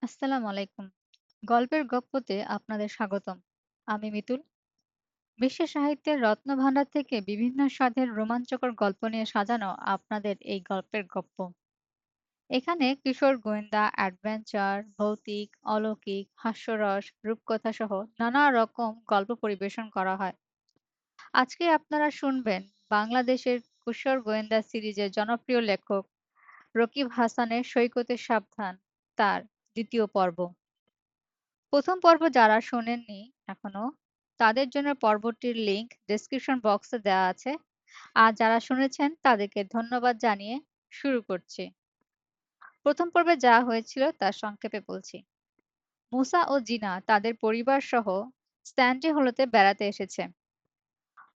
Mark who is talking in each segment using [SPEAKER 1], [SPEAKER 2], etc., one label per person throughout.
[SPEAKER 1] আসসালামু আলাইকুম। গল্পের গপ্পতে আপনাদের স্বাগতম। আমি মিতুল। বিশ্ব সাহিত্যের রত্নভান্ডার থেকে বিভিন্ন স্বাদের রোমাঞ্চকর গল্প নিয়ে সাজানো আপনাদের এই গল্পের গপ্প। এখানে কিশোর গোয়েন্দা, অ্যাডভেঞ্চার, ভৌতিক, অলৌকিক, হাস্যরস, রূপকথা সহ নানা রকম গল্প পরিবেশন করা হয়। আজকে আপনারা শুনবেন বাংলাদেশের কিশোর গোয়েন্দা সিরিজের জনপ্রিয় লেখক রকিব হাসানের সৈকতের সাবধান তার দ্বিতীয় পর্ব। প্রথম পর্ব যারা শোনেননি এখনো, তাদের জন্য পর্বটির লিংক ডেসক্রিপশন বক্সে দেওয়া আছে। আর যারা শুনেছেন তাদেরকে ধন্যবাদ জানিয়ে শুরু করছি। প্রথম পর্বে যা হয়েছিল তার সংক্ষেপে বলছি। মুসা ও জিনা তাদের পরিবার সহ স্ট্যান্ডি হলোতে বেড়াতে এসেছে।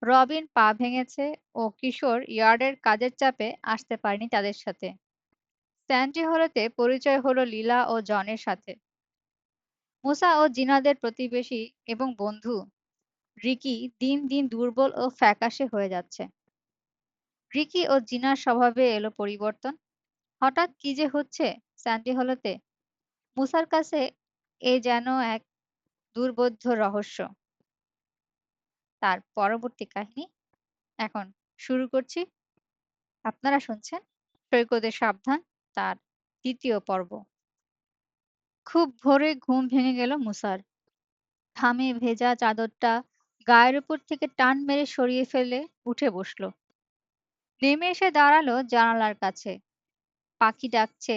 [SPEAKER 1] রবিন পা ভেঙেছে ও কিশোর ইয়ার্ডের কাজের চাপে আসতে পারেনি তাদের সাথে। স্ট্যান্ডি হলোতে পরিচয় হলো লীলা ও জনের সাথে। মুসা ও জিনাদের প্রতিবেশী এবং বন্ধু রিকি দিন দিন দুর্বল ও ফ্যাকাশে হয়ে যাচ্ছে। রিকি ও জিনার স্বভাবে এলো পরিবর্তন। হঠাৎ কি যে হচ্ছে স্যান্ডি হলোতে, মুসার কাছে এ যেন এক দুর্বোধ্য রহস্য। তার পরবর্তী কাহিনী এখন শুরু করছি। আপনারা শুনছেন সৈকতে সাবধান তার দ্বিতীয় পর্ব। খুব ভোরে ঘুম ভেঙে গেল মুসার। ঘামে ভেজা চাদরটা গায়ের উপর থেকে টান মেরে সরিয়ে ফেলে উঠে বসলো। নেমে এসে দাঁড়ালো জানালার কাছে। পাখি ডাকছে,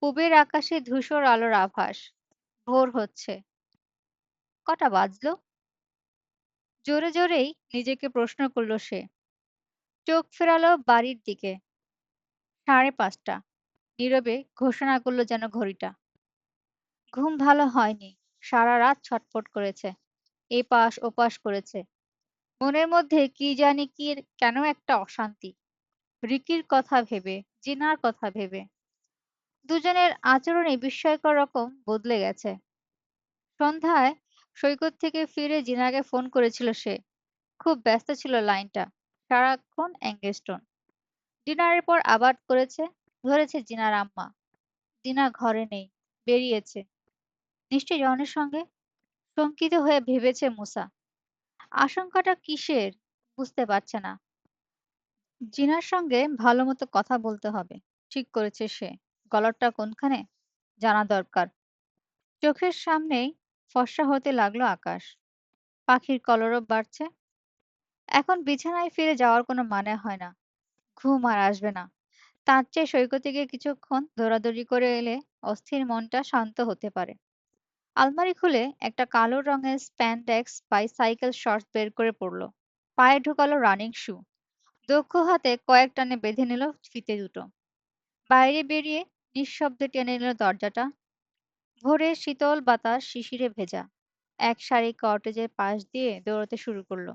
[SPEAKER 1] পূবের আকাশে ধূসর আলোর আভাস। ভোর হচ্ছে। কটা বাজলো? জোরে জোরেই নিজেকে প্রশ্ন করলো সে। চোখ ফেরালো বাড়ির দিকে। 5:30। নীরবে ঘোষণা করলো যেন ঘড়িটা। ঘুম ভালো হয়নি। সারা রাত ছটফট করেছে, এপাশ ওপাশ করেছে। মনের মধ্যে কি জানি কি কেন একটা অশান্তি। রিকির কথা ভেবে, জিনার কথা ভেবে। দুজনের আচরণই বিস্ময়কর রকম বদলে গেছে। সন্ধ্যায় সৈকত থেকে ফিরে জিনাকে ফোন করেছিল সে। খুব ব্যস্ত ছিল লাইনটা। সারাক্ষণ এঙ্গেজ টোন। ডিনারের পর আবার করেছে। ধরেছে জিনার আম্মা। জিনা ঘরে নেই, বেরিয়েছে। নিশ্চয়ই রনের সঙ্গে। শঙ্কিত হয়ে ভেবেছে মুসা। আশঙ্কাটা কিসের বুঝতে পারছে না। জিনার সঙ্গে ভালো মতো কথা বলতে হবে ঠিক করেছে সে। গলদটা কোনখানে জানা দরকার। চোখের সামনেই ফর্সা হতে লাগলো আকাশ। পাখির কলরব বাড়ছে। এখন বিছানায় ফিরে যাওয়ার কোনো মানে হয় না। ঘুম আর আসবে না। তার চেয়ে সৈকতে গিয়ে কিছুক্ষণ দৌড়াদৌড়ি করে এলে অস্থির মনটা শান্ত হতে পারে। আলমারি খুলে একটা কালো রঙের স্প্যান্ডেক্স বাইসাইকেল শর্টস বের করে পরল। পায়ে ঢোকালো রানিং শু। দক্ষ হাতে কয়েক টানে বেঁধে নিল ফিতে দুটো। বাইরে বেরিয়ে নিঃশব্দে টেনে নিল দরজাটা। ভোরের শীতল বাতাস শিশিরে ভেজা। এক সারি কটেজের পাশ দিয়ে দৌড়াতে শুরু করলো।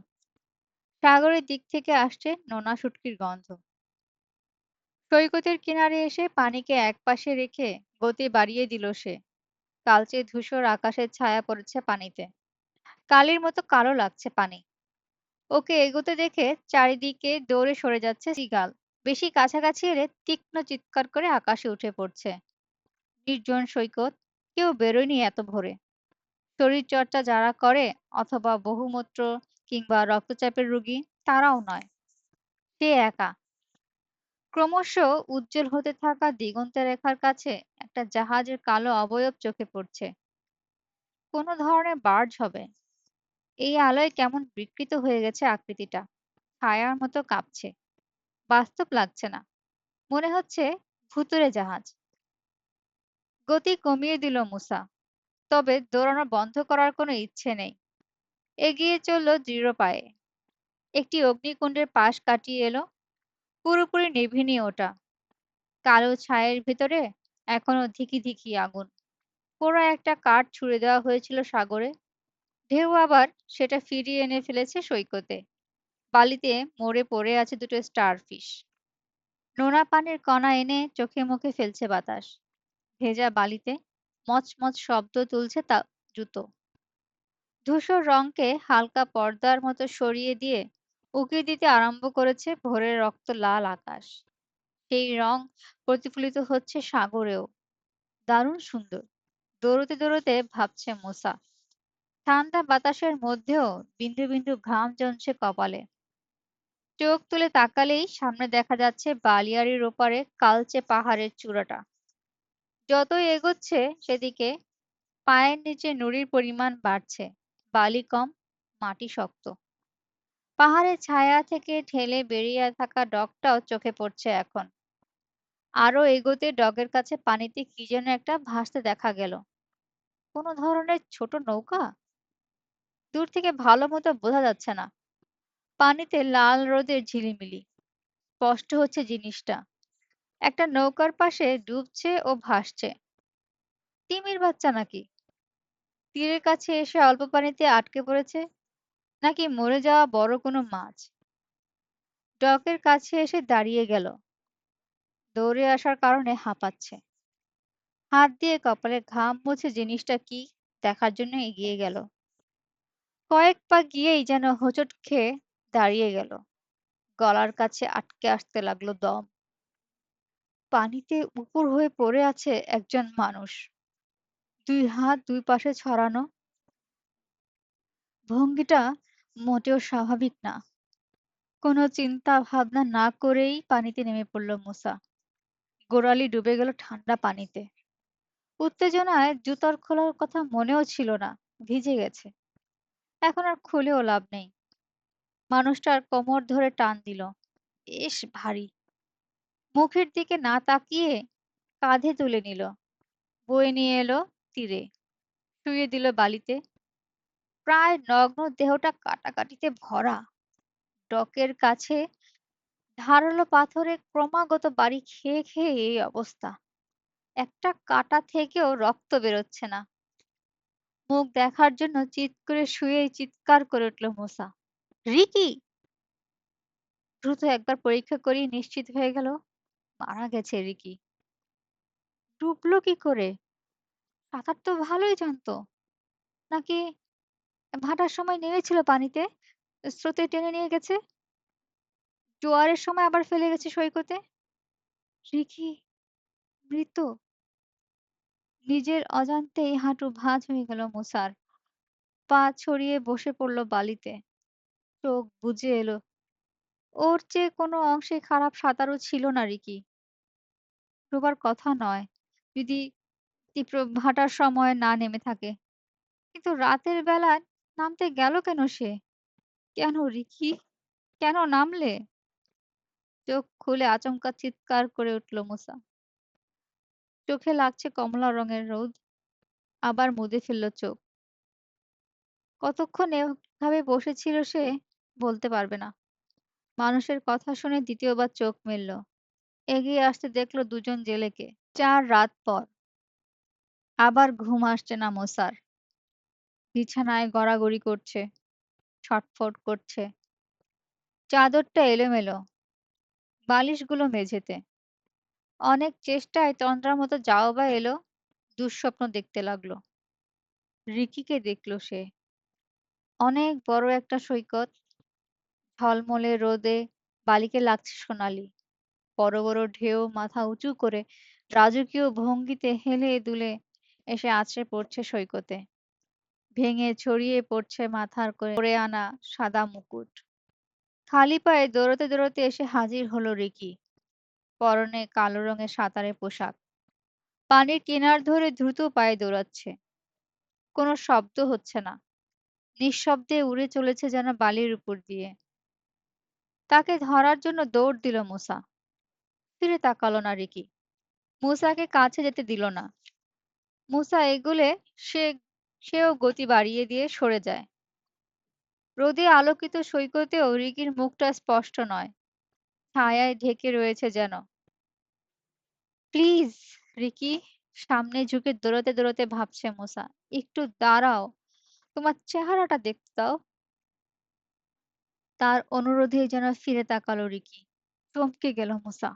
[SPEAKER 1] সাগরের দিক থেকে আসছে নোনা শুটকির গন্ধ। সৈকতের কিনারে এসে পানিকে একপাশে রেখে গতি বাড়িয়ে দিল সে। কালচে ধূসর আকাশের ছায়া পড়েছে পানিতে। কালির মতো কালো লাগছে পানি। ওকে এগোতে দেখে চারিদিকে দৌড়ে সরে যাচ্ছে সিগাল। বেশি কাছাকাছি এলে তীক্ষ্ণ চিৎকার করে আকাশে উঠে পড়ছে। নির্জন সৈকত। কেউ বেরোয়নি এত ভোরে। শরীরচর্চা যারা করে অথবা বহুমূত্র কিংবা রক্তচাপের রোগী, তারাও নয়। সে একা। ক্রমশ উজ্জ্বল হতে থাকা দিগন্তরেখার কাছে একটা জাহাজের কালো অবয়ব চোখে পড়ছে। কোনো ধরনের বার্জ হবে। এই আলোয় কেমন বিকৃত হয়ে গেছে আকৃতিটা। ছায়ার মতো কাঁপছে। বাস্তব লাগছে না। মনে হচ্ছে ভুতুড়ে জাহাজ। গতি কমিয়ে দিল মুসা। তবে দৌড়ানো বন্ধ করার কোনো ইচ্ছে নেই। এগিয়ে চলল দৃঢ় পায়ে। একটি অগ্নিকুণ্ডের পাশ কাটিয়ে এলো। পুরোপুরি নিভিনি ওটা। কালো ছায়ের ভেতরে এখনো ধিকি ধিকি আগুন। পোড়া একটা কাঠ ছুঁড়ে দেওয়া হয়েছিল সাগরে। ঢেউ আবার সেটা ফিরিয়ে এনে ফেলেছে সৈকতে। বালিতে মরে পড়ে আছে দুটো স্টারফিশ। নোনা পানির কণা এনে চোখে মুখে ফেলছে বাতাস। ভেজা বালিতে মচমচ শব্দ তুলছে তা জুতো। ধূসর রংকে হালকা পর্দার মতো সরিয়ে দিয়ে উকি দিতে আরম্ভ করেছে ভোরের রক্ত লাল আকাশ। সেই রং প্রতিফলিত হচ্ছে সাগরেও। দারুণ সুন্দর। দৌড়তে দৌড়তে ভাবছে মূসা। ঠান্ডা বাতাসের মধ্যেও বিন্দু বিন্দু ঘাম জমছে কপালে। চোখ তুলে তাকালেই সামনে দেখা যাচ্ছে বালিয়াড়ির ওপারে কালচে পাহাড়ের চূড়াটা। যতই এগোচ্ছে সেদিকে পায়ের নিচে নুড়ির পরিমাণ বাড়ছে। বালি কম, মাটি শক্ত। পাহাড়ের ছায়া থেকে ঠেলে বেরিয়ে থাকা ডগটাও চোখে পড়ছে এখন। আরো এগোতে ডগের কাছে পানিতে কি যেন একটা ভাসতে দেখা গেল। কোনো ধরনের ছোট নৌকা। দূর থেকে ভালো মতো বোঝা যাচ্ছে না। পানিতে লাল রোদের ঝিলিমিলি। স্পষ্ট হচ্ছে জিনিসটা। একটা নৌকার পাশে ডুবছে ও ভাসছে। তিমির বাচ্চা নাকি? তীরের কাছে এসে অল্প পানিতে আটকে পড়েছে, নাকি মরে যাওয়া বড় কোনো মাছ? ডকের কাছে এসে দাঁড়িয়ে গেল। দৌড়ে আসার কারণে হাঁপাচ্ছে। হাত দিয়ে কপালে ঘাম মুছে জিনিসটা কি দেখার জন্য এগিয়ে গেল। কয়েক পা গিয়েই যেন হোঁচট খেয়ে দাঁড়িয়ে গেল। গলার কাছে আটকে আসতে লাগলো দম। পানিতে উপুর হয়ে পড়ে আছে একজন মানুষ। দুই হাত দুই পাশে ছড়ানো। ভঙ্গিটা মোটেও স্বাভাবিক না। কোনো চিন্তা ভাবনা না করেই পানিতে নেমে পড়ল মূসা। গোড়ালি ডুবে গেল ঠান্ডা পানিতে। উত্তেজনায় জুতার খোলার কথা মনেও ছিল না। ভিজে গেছে। এখন আর খুলেও লাভ নেই। মানুষটার কোমর ধরে টান দিল। বেশ ভারী। মুখের দিকে না তাকিয়ে কাঁধে তুলে নিল। বয়ে নিয়ে এলো তীরে। শুইয়ে দিল বালিতে। প্রায় নগ্ন দেহটা কাটাকাটিতে ভরা। ডকের কাছে ধারালো পাথরে ক্রমাগত বাড়ি খেয়ে খেয়ে এই অবস্থা। একটা কাঁটা থেকেও রক্ত বেরোচ্ছে না। মুখ দেখার জন্য চিৎ করে শুয়েই চিৎকার করে উঠল মূসা। রিকি! দ্রুত একবার পরীক্ষা করেই নিশ্চিত হয়ে গেল মারা গেছে রিকি। ডুবলো কি করে? সাঁতার তো ভালোই জানতো। নাকি ভাটার সময় নেমেছিল পানিতে, স্রোতে টেনে নিয়ে গেছে, জোয়ারের সময় আবার ফেলে গেছে সৈকতে? রিকি মৃত। নিজের অজান্তেই হাঁটু ভাঁজ হয়ে গেল মূসার। পা ছড়িয়ে বসে পড়ল বালিতে। চোখ বুজে এলো। ওর চেয়ে কোনো অংশে খারাপ সাঁতারু ছিল না রিকি। ডোবার কথা নয়, যদি তীব্র ভাটার সময় না নেমে থাকে। কিন্তু রাতের বেলায় নামতে গেল কেন সে? কেন রিকি? কেন নামলে? চোখ খুলে আচমকা চিৎকার করে উঠল মূসা। চোখে লাগছে কমলা রঙের রোদ। আবার মুদে ফেলল চোখ। কতক্ষণ এভাবে বসেছিল সে বলতে পারবে না। মানুষের কথা শুনে দ্বিতীয়বার চোখ মেলল। এগিয়ে আসতে দেখলো দুজন জেলেকে। ৪ রাত পর। আবার ঘুম আসছে না মূসার। বিছানায় গড়াগড়ি করছে, ছটফট করছে। চাদরটা এলোমেলো, বালিশগুলো মেঝেতে। অনেক চেষ্টায় তন্দ্রার মতো যাও বা এলো, দুঃস্বপ্ন দেখতে লাগলো। রিকিকে দেখলো সে। অনেক বড় একটা সৈকত। ঝলমলে রোদে বালিকে লাগছে সোনালি। বড় বড় ঢেউ মাথা উঁচু করে রাজকীয় ভঙ্গিতে হেলে দুলে এসে আছড়ে পড়ছে সৈকতে। ভেঙে ছড়িয়ে পড়ছে মাথার করে আনা সাদা মুকুট। খালি পায়ে দৌড়তে দৌড়তে এসে হাজির হলো রিকি। পরনে কালো রঙের সাঁতারের পোশাক। পানির কিনার ধরে দ্রুত পায়ে দৌড়াচ্ছে। কোনো শব্দ হচ্ছে না। নিঃশব্দে উড়ে চলেছে যেন বালির উপর দিয়ে। তাকে ধরার জন্য দৌড় দিল মূসা। ফিরে তাকালো না রিকি। মূসাকে কাছে যেতে দিল না। মূসা এগুলে সে সেও গতি বাড়িয়ে দিয়ে সরে যায়। রোদে আলোকিত সৈকতেও রিকির মুখটা স্পষ্ট নয়। ছায়ায় ঢেকে রয়েছে যেন। Please Ricky! সামনে ঝুঁকে দৌড়াতে দৌড়াতে ভাবছে মূসা। একটু দাঁড়াও, তোমার চেহারাটা দেখতে দাও। তার অনুরোধেই যেন ফিরে তাকালো রিকি। চমকে গেল মূসা।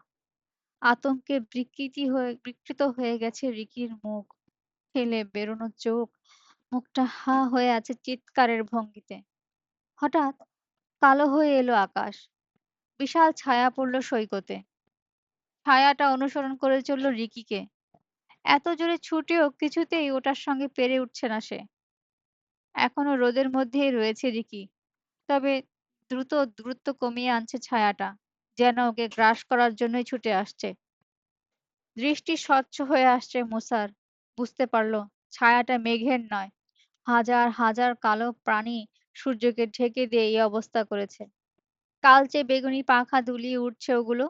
[SPEAKER 1] আতঙ্কে বিকৃত হয়ে গেছে রিকির মুখ। ফেলে বেরোনো চোখ, মুখটা হা হয়ে আছে চিৎকারের ভঙ্গিতে। হঠাৎ কালো হয়ে এলো আকাশ। বিশাল ছায়া পড়ল সৈকতে। ছায়াটা অনুসরণ করে চলল রিকিকে। এত জোরে ছুটেও কিছুতেই ওটার সঙ্গে পেরে উঠছে না সে। এখনো রোদের মধ্যেই রয়েছে রিকি, তবে দ্রুত দূরত্ব কমিয়ে আনছে ছায়াটা, যেন ওকে গ্রাস করার জন্যই ছুটে আসছে। দৃষ্টি স্বচ্ছ হয়ে আসছে মুসার, বুঝতে পারলো ছায়াটা মেঘের নয়, হাজার হাজার কালো প্রাণী সূর্যকে ঢেকে দিয়ে এই অবস্থা করেছে। কালচে বেগুনি পাখা দুলিয়ে উঠছে ওগুলো,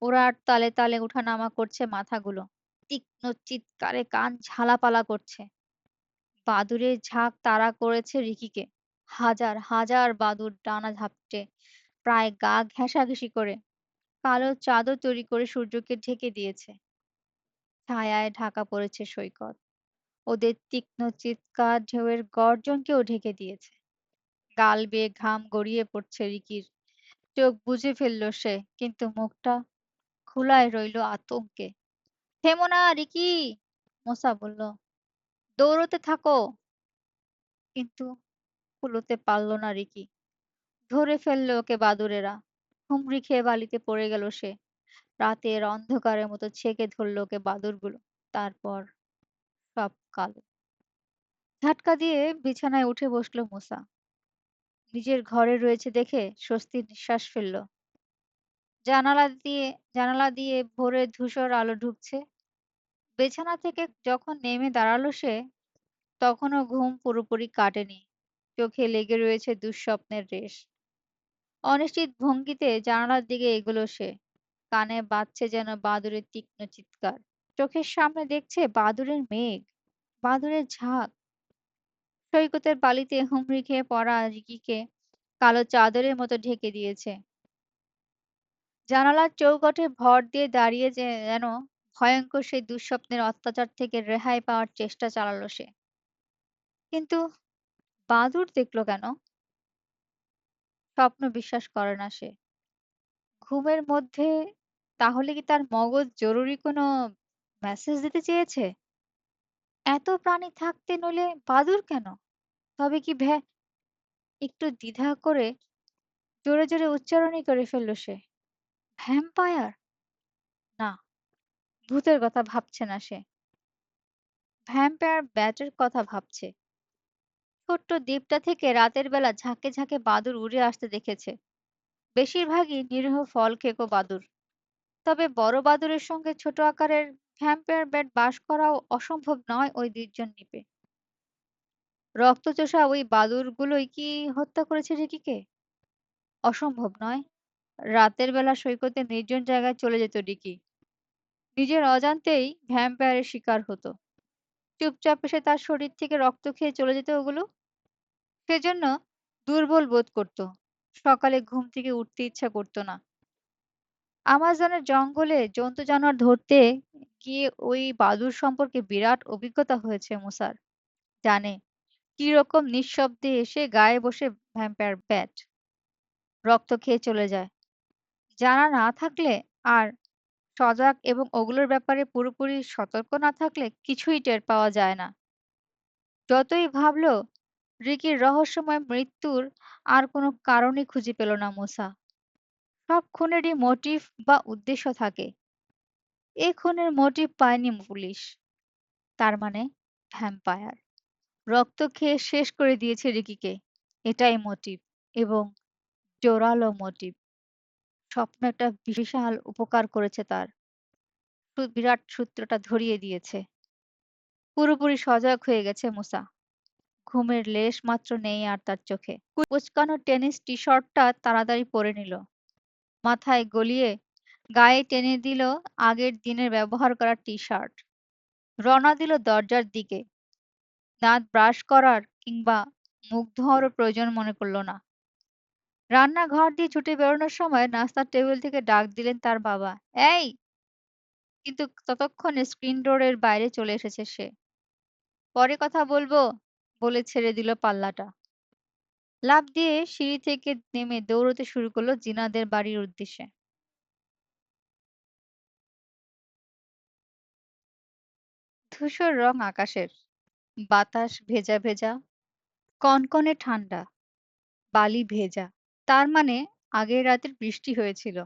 [SPEAKER 1] ওড়ার তালে তালে উঠানামা করছে মাথাগুলো, তীক্ষ্ণ চিৎকারে কান ঝালাপালা করছে। বাদুড়ের ঝাঁক তাড়া করেছে রিকিকে, হাজার হাজার বাদুড় ডানা ঝাপটে, প্রায় গা ঘেঁষাঘেঁষি করে কালো চাদর তৈরি করে সূর্যকে ঢেকে দিয়েছে। ছায়ায় ঢাকা পড়েছে সৈকত, ওদের তীক্ষ্ণ চিৎকার ঢেউয়ের গর্জনকেও ঢেকে দিয়েছে। গাল বেয়ে ঘাম গড়িয়ে পড়ছে রিকির, চোখ বুজে ফেললো সে, কিন্তু মুখটা খোলাই রইলো আতঙ্কে। থেমো না রিকি, মোসা বলল, দৌড়তে থাকো। কিন্তু কুলোতে পারলো না রিকি, ধরে ফেললো ওকে বাদুড়েরা। হুমড়ি খেয়ে বালিতে পড়ে গেল সে, রাতের অন্ধকারের মতো ছেকে ধরলো ওকে বাদুড়গুলো। তারপর সব কালো। ঝাটকা দিয়ে বিছানায় উঠে বসলো মুসা, নিজের ঘরে রয়েছে দেখে স্বস্তির নিঃশ্বাস ফেললো। জানালা দিয়ে জানালা দিয়ে ভোরের ধূসর আলো ঢুকছে। বিছানা থেকে যখন নেমে দাঁড়ালো সে, তখনও ঘুম পুরোপুরি কাটেনি, চোখে লেগে রয়েছে দুঃস্বপ্নের রেশ। অনিশ্চিত ভঙ্গিতে জানালার দিকে এগোলো সে, কানে বাজছে যেন বাদুড়ের তীক্ষ্ণ চিৎকার। চোখের সামনে দেখছে বাদুড়ের মেঘ, বাদুড়ের ঝাঁক, সৈকতের বালিতে হুমড়ি খেয়ে পড়া রিকিকে কালো চাদরের মতো ঢেকে দিয়েছে। জানালার চৌকাঠে ভর দিয়ে দাঁড়িয়ে যেন ভয়ঙ্কর সেই দুঃস্বপ্নের অত্যাচার থেকে রেহাই পাওয়ার চেষ্টা চালালো সে। কিন্তু বাদুড় দেখলো কেন? স্বপ্ন বিশ্বাস করে না সে। ঘুমের মধ্যে তাহলে কি তার মগজ জরুরি কোনো মেসেজ দিতে চেয়েছে? এত প্রাণী থাকতে নইলে বাদুড় কেন? তবে কি একটু দ্বিধা করে জোরে জোরে উচ্চারণই করে ফেলল সে। ভ্যাম্পায়ার? না, ভূতের কথা ভাবছে না সে, ভ্যাম্পায়ার ব্যাটের কথা ভাবছে। ছোট্ট দ্বীপটা থেকে রাতের বেলা ঝাঁকে ঝাঁকে বাদুড় উড়ে আসতে দেখেছে, বেশিরভাগই নিরীহ ফল খেকো বাদুড়। তবে বড় বাদুড়ের সঙ্গে ছোট আকারের ভ্যাম্পায়ার ব্যাট বাস করাও অসম্ভব নয় ওই নির্জন দ্বীপে। রক্তচোষা ওই বাদুড়গুলোই কি হত্যা করেছে রিকিকে? অসম্ভব নয়। রাতের বেলা সৈকতে নির্জন জায়গায় চলে যেত রিকি, নিজের অজান্তেই ভ্যাম্পায়ারের শিকার হতো। চুপচাপ এসে তার শরীর থেকে রক্ত খেয়ে চলে যেত ওগুলো। সেজন্য দুর্বল বোধ করত, সকালে ঘুম থেকে উঠতে ইচ্ছা করতো না। আমাজনের জঙ্গলে জন্তু জানোয়ার ধরতে গিয়ে ওই বাদুড় সম্পর্কে বিরাট অভিজ্ঞতা হয়েছে মুসার। জানে কিরকম নিঃশব্দে এসে গায়ে বসে ভ্যাম্পায়ার ব্যাট রক্ত খেয়ে চলে যায়। জানা না থাকলে আর সজাগ এবং ওগুলোর ব্যাপারে পুরোপুরি সতর্ক না থাকলে কিছুই টের পাওয়া যায় না। যতই ভাবলো, রিকির রহস্যময় মৃত্যুর আর কোনো কারণই খুঁজে পেল না মুসা। সব খুনেরই মোটিভ বা উদ্দেশ্য থাকে, এ খুনের মোটিভ পায়নি পুলিশ। তার মানে ভ্যাম্পায়ার রক্ত খেয়ে শেষ করে দিয়েছে রিকিকে, এটাই মোটিভ, এবং জোরালো মোটিভ। স্বপ্ন একটা বিশাল উপকার করেছে তার, বিরাট সূত্রটা ধরিয়ে দিয়েছে। পুরোপুরি সজাগ হয়ে গেছে মুসা, ঘুমের লেশ মাত্র নেই আর তার চোখে। কুঁচকানো টেনিস টি শার্টটা তাড়াতাড়ি পরে নিল, মাথায় গলিয়ে গায়ে টেনে দিল আগের দিনের ব্যবহার করা টি শার্ট। রওনা দিল দরজার দিকে। দাঁত ব্রাশ করার কিংবা মুখ ধোয়ারও প্রয়োজন মনে করলো না। রান্নাঘর দিয়ে ছুটে বেরোনোর সময় নাস্তার টেবিল থেকে ডাক দিলেন তার বাবা, এই! কিন্তু ততক্ষণে স্ক্রিন ডোরের বাইরে চলে এসেছে সে। পরে কথা বলবো বলে ছেড়ে দিল পাল্লাটা। লাফ দিয়ে সিঁড়ি থেকে নেমে দৌড়তে শুরু করলো জিনাদের বাড়ির উদ্দেশ্যে। ধূসর রং আকাশের, বাতাস ভেজা ভেজা, কনকনে ঠান্ডা, বালি ভেজা। তার মানে আগের রাতের বৃষ্টি হয়েছিল।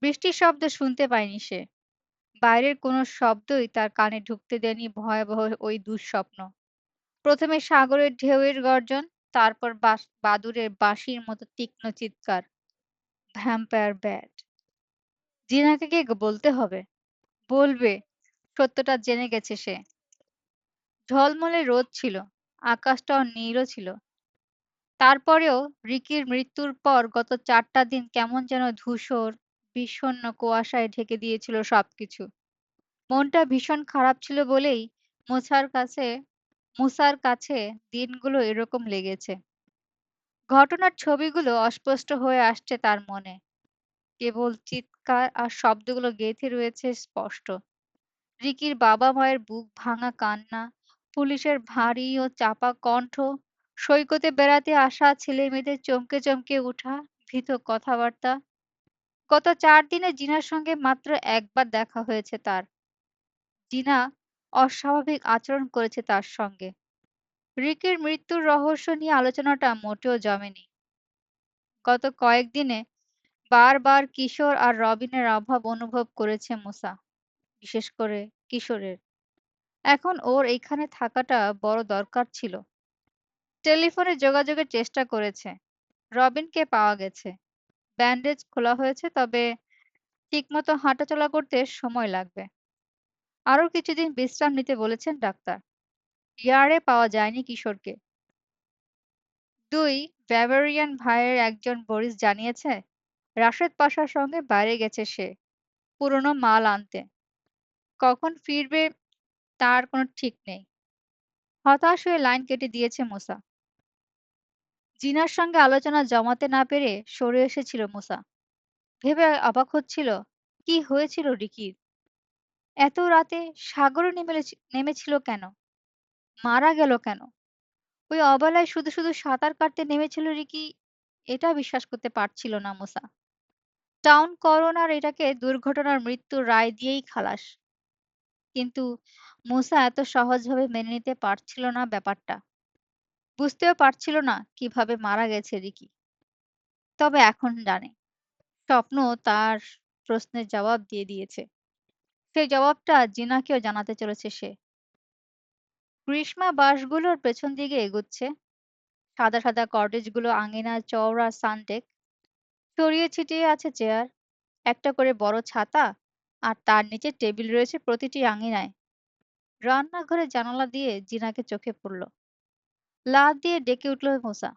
[SPEAKER 1] বৃষ্টির শব্দ শুনতে পায়নি সে, বাইরের কোনো শব্দই তার কানে ঢুকতে দেয়নি ভয়াবহ ওই দুঃস্বপ্ন। প্রথমে সাগরের ঢেউয়ের গর্জন, তারপর বাদুড়ের বাঁশির মতো তীক্ষ্ণ চিৎকার। Vampire bat. জিনাকে গিয়ে বলতে হবে। বলবে সত্যটা জেনে গেছে সে। ঝলমলে রোদ ছিল, আকাশটাও নীলও ছিল। তারপরেও রিকির মৃত্যুর পর গত ৪টা দিন কেমন যেন ধূসর, বিষণ্ণ কুয়াশায় ঢেকে দিয়েছিল সবকিছু। মনটা ভীষণ খারাপ ছিল বলেই মুসার কাছে মুসার কাছে দিনগুলো এরকম লেগেছে। ঘটনার ছবিগুলো অস্পষ্ট হয়ে আসছে তার মনে। কেবল চিৎকার আর শব্দগুলো গেঁথে রয়েছে স্পষ্ট। রিকির বাবা-মায়ের বুক ভাঙা কান্না, পুলিশের ভারী ও চাপা কণ্ঠ, সৈকতে বেড়াতে আসা ছেলেমেয়েদের চমকে চমকে ওঠা ভীত কথাবার্তা। গত ৪ দিনে জিনার সঙ্গে মাত্র একবার দেখা হয়েছে তার। জিনা অস্বাভাবিক আচরণ করেছে তার সঙ্গে। রিকির মৃত্যুর রহস্য নিয়ে আলোচনাটা মোটেও জমেনি। গত কয়েকদিনে বারবার কিশোর আর রবিনের অভাব অনুভব করেছে মুসা, বিশেষ করে কিশোরের। এখন ওর এইখানে থাকাটা বড় দরকার ছিল। টেলিফোনে যোগাযোগের চেষ্টা করেছে। রবিনকে পাওয়া গেছে। ব্যান্ডেজ খোলা হয়েছে, তবে ঠিকমতো হাঁটাচলা করতে সময় লাগবে। আরো কিছুদিন বিশ্রাম নিতে বলেছেন ডাক্তার। ইয়ারে পাওয়া যায়নি কিশোরকে। ২ ব্যাভারিয়ান ভাইয়ের একজন বরিস জানিয়েছে রাশেদ পাশার সঙ্গে বাইরে গেছে সে পুরনো মাল আনতে। কখন ফিরবে তার কোনো ঠিক নেই। হতাশ হয়ে লাইন কেটে দিয়েছে মুসা। জিনার সঙ্গে আলোচনা জমাতে না পেরে সরে এসেছিল মুসা। ভেবে অবাক হচ্ছিল কি হয়েছিল রিকির। এত রাতে সাগরে নেমেছিল কেন? মারা গেল কেন? ওই অবেলায় শুধু শুধু সাঁতার কাটতে নেমেছিল রিকি, এটা বিশ্বাস করতে পারছিল না মুসা। টাউন করোনার এটাকে দুর্ঘটনার মৃত্যুর রায় দিয়েই খালাস। কিন্তু মুসা এত সহজভাবে মেনে নিতে পারছিল না ব্যাপারটা। বুঝতেও পারছিল না কিভাবে মারা গেছে রিকি। তবে এখন জানে। স্বপ্ন তার প্রশ্নের জবাব দিয়ে দিয়েছে। সেই জবাবটা জিনাকেও জানাতে চলেছে সে। গ্রীষ্মা বাসগুলোর পেছন দিকে এগুচ্ছে। সাদা সাদা কটেজগুলো আঙিনার চওড়া সানডেক। ছড়িয়ে ছিটিয়ে আছে চেয়ার, একটা করে বড় ছাতা, আর তার নিচে টেবিল রয়েছে প্রতিটি আঙিনায়। রান্নাঘরের জানালা দিয়ে জিনাকে চোখে পড়ল। লাফ দিয়ে ডেকে উঠল মোসা।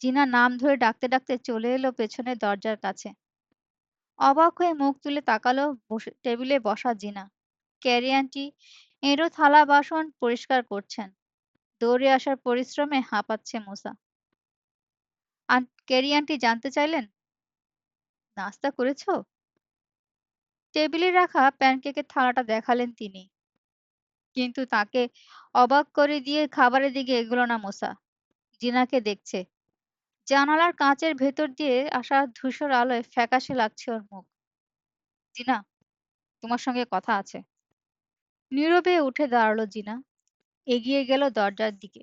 [SPEAKER 1] জিনা নাম ধরে ডাকতে ডাকতে চলে এলো পেছনের দরজার কাছে। অবাক হয়ে মুখ তুলে তাকালো টেবিলে বসা জিনা। ক্যারি আন্টি এঁড়ো থালা বাসন পরিষ্কার করছেন। দৌড়ে আসার পরিশ্রমে হাঁপাচ্ছে মোসা। ক্যারি আন্টি জানতে চাইলেন, নাস্তা করেছো? টেবিলে রাখা প্যানকেকের থালাটা দেখালেন তিনি। কিন্তু তাকে অবাক করে দিয়ে খাবারের দিকে এগোলো না মোসা। জিনাকে দেখছে। জানালার কাঁচের ভেতর দিয়ে আসা ধূসর আলোয় ফ্যাকাশে লাগছে ওর মুখ। জিনা, তোমার সঙ্গে কথা আছে। নীরবে উঠে দাঁড়ালো জিনা। এগিয়ে গেল দরজার দিকে।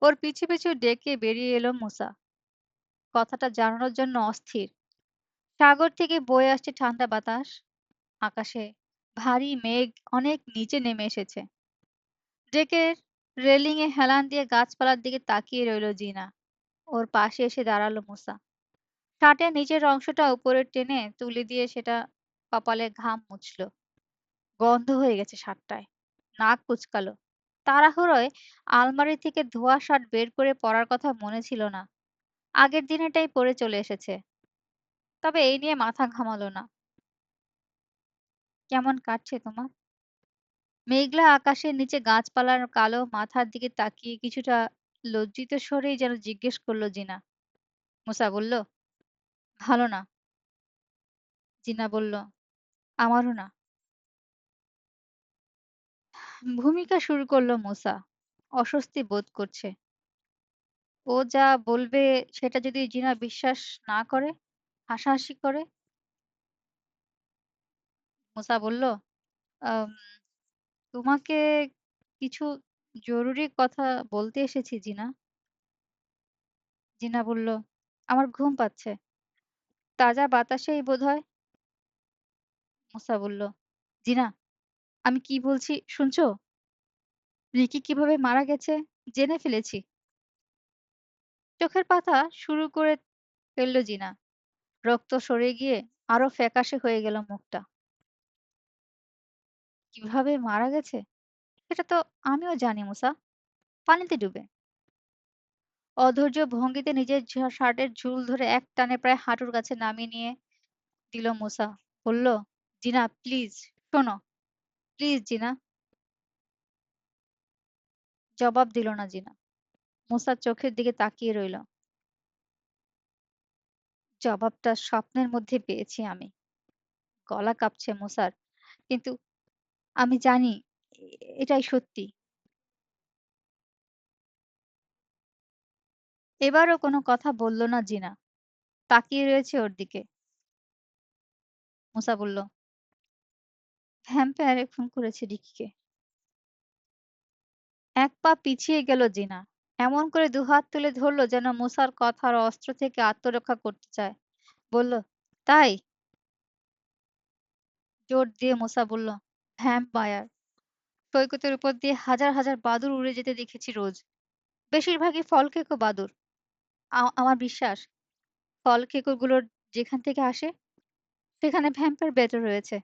[SPEAKER 1] ওর পিছু পিছু ডেকে বেরিয়ে এলো মুসা। কথাটা জানানোর জন্য অস্থির। সাগর থেকে বয়ে আসছে ঠান্ডা বাতাস। আকাশে ভারী মেঘ অনেক নিচে নেমে এসেছে। ডেকের রেলিং এ হেলান দিয়ে গাছপালার দিকে তাকিয়ে রইল জিনা। ওর পাশে এসে দাঁড়ালো মুসা। শার্টের নিচের অংশটা উপরে টেনে তুলে দিয়ে সেটা কপালে ঘাম মুছল। গন্ধ হয়ে গেছে শার্টটায়। নাক কুচকালো। তাড়াহুড়োয় আলমারি থেকে ধোয়া শার্ট বের করে পরার কথা মনে ছিল না। আগের দিনেরটাই পরে চলে এসেছে। তবে এই নিয়ে মাথা ঘামালো না। কেমন কাটছে তোমার? মেঘলা আকাশের নিচে গাছপালার কালো মাথার দিকে তাকিয়ে কিছুটা লজ্জিত স্বরেই যেন জিজ্ঞেস করলো জিনা। মুসা বলল, ভালো না। জিনা বলল, আমারও না। ভূমিকা শুরু করলো মুসা। অস্বস্তি বোধ করছে। ও যা বলবে সেটা যদি জিনা বিশ্বাস না করে, হাসাহাসি করে। মুসা বলল, "আম, তোমাকে কিছু জরুরি কথা বলতে এসেছি জিনা।" জিনা বলল, আমার ঘুম পাচ্ছে। তাজা বাতাসেই বোধহয়। মুসা বলল, জিনা, আমি কি বলছি শুনছো? রিকি কিভাবে মারা গেছে জেনে ফেলেছি। চোখের পাতা শুরু করে ফেলল জিনা। রক্ত সরে গিয়ে আরো ফ্যাকাশে হয়ে গেল মুখটা। কিভাবে মারা গেছে সেটা তো আমিও জানি মুসা। পানিতে ডুবে। অধৈর্য ভঙ্গিতে নিজের শার্টের ঝুল ধরে এক টানে প্রায় হাঁটুর কাছে নামিয়ে নিয়ে দিল মুসা। বলল, জিনা প্লিজ, শোনো, প্লিজ জিনা। জবাব দিল না জিনা। মুসার চোখের দিকে তাকিয়ে রইল। জবাবটা স্বপ্নের মধ্যে পেয়েছি আমি। গলা কাঁপছে মুসার, কিন্তু আমি জানি এটাই সত্যি। এবারও কোনো কথা বলল না জিনা। তাকিয়ে রয়েছে ওর দিকে। মুসা বলল, ভ্যাম্পায়ারে খুন করেছে রিকিকে। এক পা পিছিয়ে গেল জিনা। এমন করে দুহাত তুলে ধরলো যেন মুসার কথার অস্ত্র থেকে আত্মরক্ষা করতে চায়। বলল, তাই? জোর দিয়ে মুসা বলল, ভ্যাম্পায়ার। সৈকতের উপর দিয়ে হাজার হাজার বাদুড় উড়ে যেতে দেখেছি রোজ। বেশিরভাগই ফলকেকো বাদুড়। আমার বিশ্বাস, ফলকেকোগুলোর যেখান থেকে আসে সেখানে ভ্যাম্পায়ার বেঁচে রয়েছে।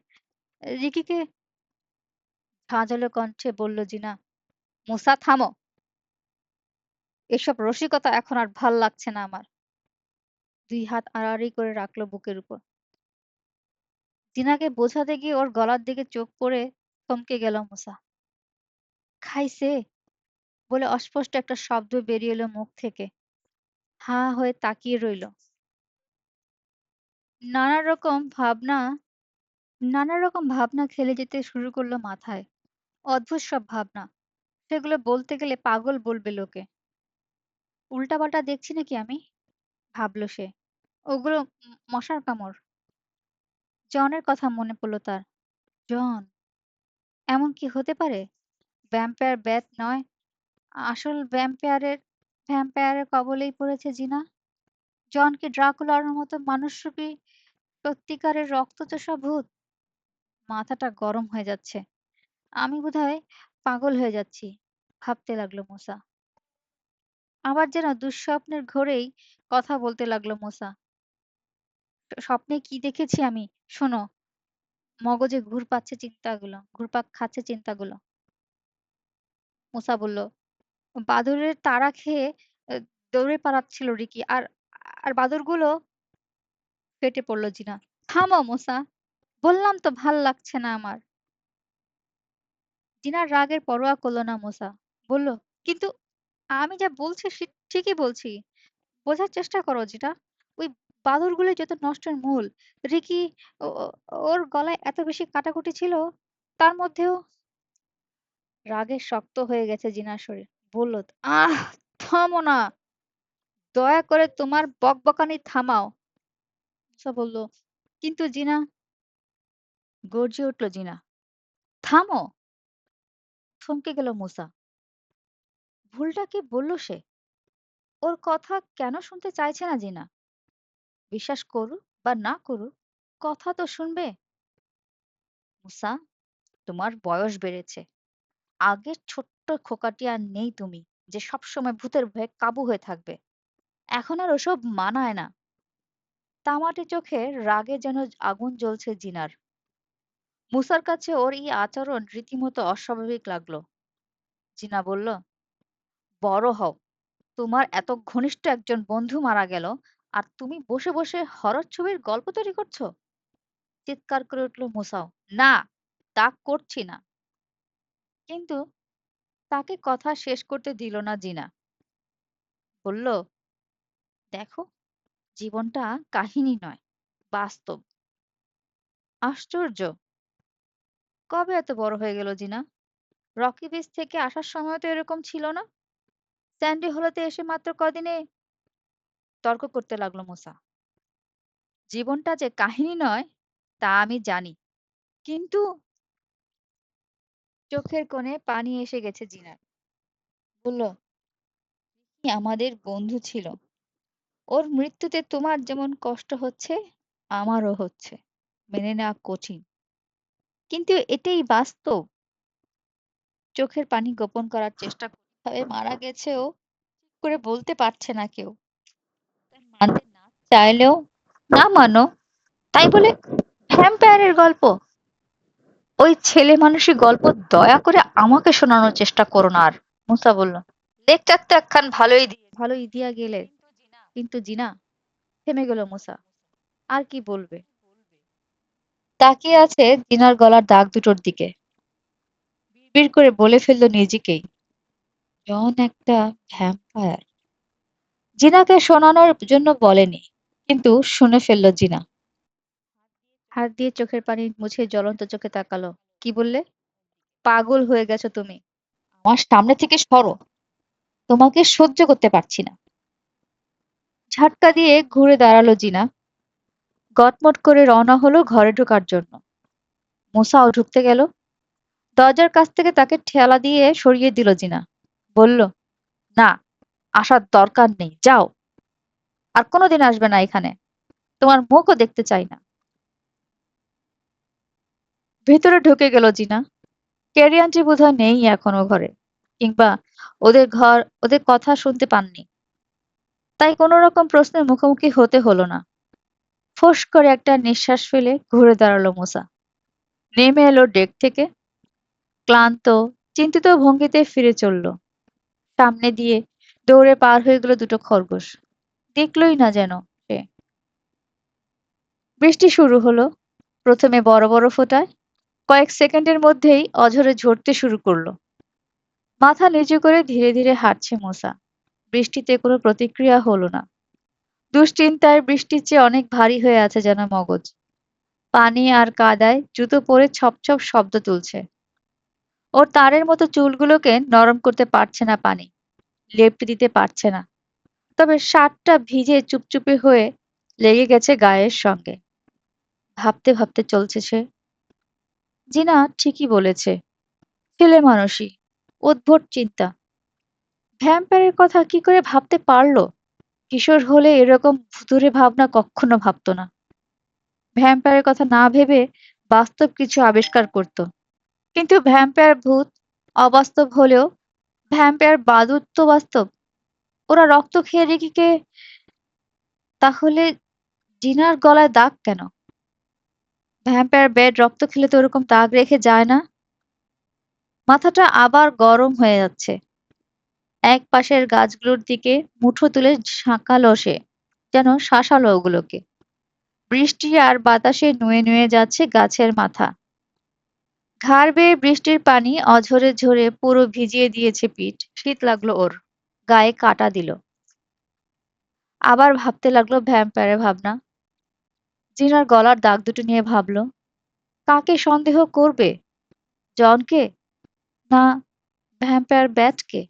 [SPEAKER 1] রিকিকে ঝাঁঝালো কণ্ঠে বলল জিনা। মুসা থামো, এসব রসিকতা এখন আর ভাল লাগছে না আমার। দুই হাত আড়াআড়ি করে রাখলো বুকের উপর। জিনাকে বোঝাতে গিয়ে ওর গলার দিকে চোখ পড়ে থমকে গেল মুসা। খাইছে বলে অস্পষ্ট একটা শব্দ বেরিয়ে এলো মুখ থেকে। হাঁ হয়ে তাকিয়ে রইল। নানা রকম ভাবনা নানা রকম ভাবনা খেলে যেতে শুরু করলো মাথায়। অদ্ভুত সব ভাবনা। সেগুলো বলতে গেলে পাগল বলবে লোকে। উল্টাপাল্টা দেখছি নাকি আমি, ভাবলো সে। ওগুলো মশার কামড়। জনের কথা মনে পড়লো তার। জন, এমন কি হতে পারে? ভ্যাম্পায়ার ব্যাট নয়, আসল ভ্যাম্পায়ারের কবলেই পড়েছে জিনা। জন কি ড্রাকুলার মতো মানুষরূপী সত্যিকারের রক্তচোষা ভূত? মাথাটা গরম হয়ে যাচ্ছে। আমি বোধহয় পাগল হয়ে যাচ্ছি, ভাবতে লাগলো মুসা। আবার যেন দুঃস্বপ্নের ঘোরেই কথা বলতে লাগলো মুসা। স্বপ্নে কি দেখেছি আমি, শোনো। মগজে ঘুরপাক খাচ্ছে চিন্তাগুলো। মুসা বলল, বাদুড়ের তাড়া খেয়ে দৌড়ে পালাচ্ছিল রিকি, আর আর বাদুড়গুলো। ফেটে পড়ল জিনা। থামো মুসা, বললাম তো ভাল লাগছে না আমার। জিনার রাগের পরোয়া করলো না মুসা। বলল, কিন্তু আমি যা বলছি ঠিকই বলছি। বোঝার চেষ্টা করো যেটা। ওই বাদুড়গুলো যত নষ্টের মূল। রিকি, ওর গলায় এত বেশি কাটাকুটি ছিল, তার মধ্যেও। রাগে শক্ত হয়ে গেছে জিনার শরীর। বলল, আহ, থামো না, দয়া করে তোমার বকবকানি থামাও। মুসা বলল, কিন্তু জিনা। গর্জে উঠল জিনা। থামো। থমকে গেল মুসা। ভুলটা কি বলল সে? ওর কথা কেন শুনতে চাইছে না জিনা? বিশ্বাস করুক বা না করুক, কথা তো শুনবে। মুসা, তোমার বয়স বেড়েছে। আগের ছোট্ট খোকাটি আর নেই তুমি, যে সবসময় ভূতের ভয়ে কাবু হয়ে থাকবে। এখন আর ওসব মানায় না। তামাটে চোখে রাগে যেন আগুন জ্বলছে জিনার। মুসার কাছে ওর এই আচরণ রীতিমতো অস্বাভাবিক লাগলো। জিনা বলল, বড় হও। তোমার এত ঘনিষ্ঠ একজন বন্ধু মারা গেল, আর তুমি বসে বসে হরর ছবির গল্প তৈরি করছো। চিৎকার করে উঠল মুসাও। না, তা করছি না। কিন্তু তাকে কথা শেষ করতে দিল না জিনা। বলল, দেখো, জীবনটা কাহিনী নয়, বাস্তব। আশ্চর্য, কবে এত বড় হয়ে গেল জিনা? রকি বিচ থেকে আসার সময় তো এরকম ছিল না। স্যান্ডি হলোতে এসে মাত্র কদিনে। তর্ক করতে লাগলো মুসা। জীবনটা যে কাহিনী নয় তা আমি জানি, কিন্তু। চোখের কোণে পানি এসে গেছে জিনার। বলল, "কি আমাদের বন্ধু ছিল। ওর মৃত্যুতে তোমার যেমন কষ্ট হচ্ছে, আমারও হচ্ছে। মেনে নেওয়া কঠিন। কিন্তু এটাই বাস্তব। চোখের পানি গোপন করার চেষ্টা করে কিভাবে মারা গেছেও করে বলতে পারছে না কেউ। মানতে না চাইলেও না মানো, তাই বলে ভ্যাম্পায়ারের গল্প, ওই ছেলে মানুষের গল্প দয়া করে আমাকে শোনানোর চেষ্টা করো না আর। মুসা বলল, লেকচার তো একখান ভালোই দিয়া গেলে, কিন্তু জিনা। থেমে গেল মুসা। আর কি বলবে? তাকিয়ে আছে জিনার গলার দাগ দুটোর দিকে। বিড়বিড় করে বলে ফেললো নিজেকেই, জন একটা ভ্যাম্পায়ার। জিনাকে শোনানোর জন্য বলেনি, কিন্তু শুনে ফেললো জিনা। হাত দিয়ে চোখের পানি মুছে জ্বলন্ত চোখে তাকালো। কি বললে? পাগল হয়ে গেছো তুমি। আমার সামনে থেকে সরো, তোমাকে সহ্য করতে পারছি না। ঝাটকা দিয়ে ঘুরে দাঁড়ালো জিনা। গটমট করে রওনা হলো ঘরে ঢোকার জন্য। মুসাও ঢুকতে গেল। দরজার কাছ থেকে তাকে ঠেলা দিয়ে সরিয়ে দিল জিনা। বলল, না, আসার দরকার নেই, যাও। আর কোনোদিন আসবে না এখানে। তোমার মুখও দেখতে চাই না। ভেতরে ঢুকে গেল জিনা। ক্যারিয়ানটি বোধহয় নেই এখনো ঘরে, কিংবা ওদের কথা শুনতে পাননি। তাই কোনো রকম প্রশ্নের মুখোমুখি হতে হলো না। ফোঁস করে একটা নিঃশ্বাস ফেলে ঘুরে দাঁড়ালো মুসা। নেমে এলো ডেক থেকে। ক্লান্ত, চিন্তিত ভঙ্গিতে ফিরে চলল। সামনে দিয়ে দৌড়ে পার হয়ে গেল দুটো খরগোশ। দেখলই না যেন সে। বৃষ্টি শুরু হলো। প্রথমে বড় বড় ফোঁটায়, কয়েক সেকেন্ডের মধ্যেই অঝরে ঝরতে শুরু করলো। মাথা নিচু করে ধীরে ধীরে হাঁটছে মোসা। বৃষ্টিতে কোনো প্রতিক্রিয়া হলো না। দুশ্চিন্তায় বৃষ্টির চেয়ে অনেক ভারী হয়ে আছে যেন মগজ। পানি আর কাদায় জুতো পরে ছপ ছপ শব্দ তুলছে। ওর তারের মতো চুলগুলোকে নরম করতে পারছে না পানি, লেপ্টে দিতে পারছে না। তবে শার্টটা ভিজে চুপচুপে হয়ে লেগে গেছে গায়ের সঙ্গে। ভাবতে ভাবতে চলছে সে। জিনা ঠিকই বলেছে, ছেলে মানুষই, উদ্ভট চিন্তা। ভ্যাম্পায়ারের কথা কি করে ভাবতে পারলো? কিশোর হলে এরকম ভুতুড়ে ভাবনা কক্ষনো ভাবতো না। ভ্যাম্পায়ারের কথা না ভেবে বাস্তব কিছু আবিষ্কার করত। কিন্তু ভ্যাম্পায়ার ভূত অবাস্তব হলেও ভ্যাম্পায়ার বাদুড় তো বাস্তব। ওরা রক্ত খেয়ে রেখে, তাহলে জিনার গলায় দাগ কেন? ভ্যাম্পায়ার ব্যাড রক্ত খেলে তো ওরকম দাগ রেখে যায় না। মাথাটা আবার গরম হয়ে যাচ্ছে। এক পাশের গাছগুলোর দিকে মুঠো তুলে ঝাঁকালো সে, যেন শাসালো ওগুলোকে। বৃষ্টি আর বাতাসে নুয়ে নুয়ে যাচ্ছে গাছের মাথা। ঘাড় বেয়ে বৃষ্টির পানি অঝরে ঝরে পুরো ভিজিয়ে দিয়েছে পিঠ। শীত লাগলো ওর, গায়ে কাঁটা দিল। আবার ভাবতে লাগলো ভ্যাম্পায়ারের ভাবনা। জিনার গলার দাগ দুটো নিয়ে ভাবলো, কাকে সন্দেহ করবে? জনকে, না ভ্যাম্পায়ার ব্যাটকে?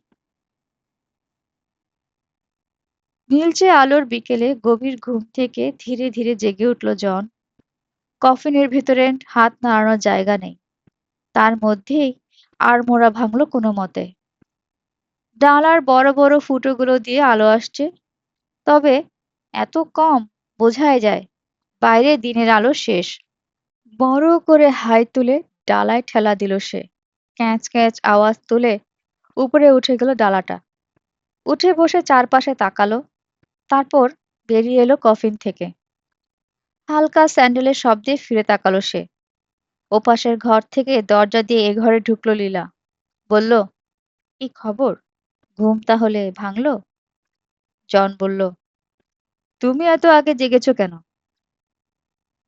[SPEAKER 1] নীলচে আলোর বিকেলে গভীর ঘুম থেকে ধীরে ধীরে জেগে উঠল জন। কফিনের ভেতরে হাত নাড়ানোর জায়গা নেই। তার মধ্যেই আড়মোড়া ভাঙল কোনো মতে। ডালার বড় বড় ফুটোগুলো দিয়ে আলো আসছে, তবে এত কম, বোঝাই যায় বাইরে দিনের আলো শেষ। বড় করে হাই তুলে ডালায় ঠেলা দিল সে। ক্যাঁচ ক্যাঁচ আওয়াজ তুলে উপরে উঠে গেল ডালাটা। উঠে বসে চারপাশে তাকালো। তারপর বেরিয়ে এলো কফিন থেকে। হালকা স্যান্ডেলের শব্দে ফিরে তাকালো সে। ওপাশের ঘর থেকে দরজা দিয়ে এ ঘরে ঢুকলো লীলা। বলল, কি খবর? ঘুম তাহলে ভাঙলো? জন বলল, তুমি এত আগে জেগেছো কেন?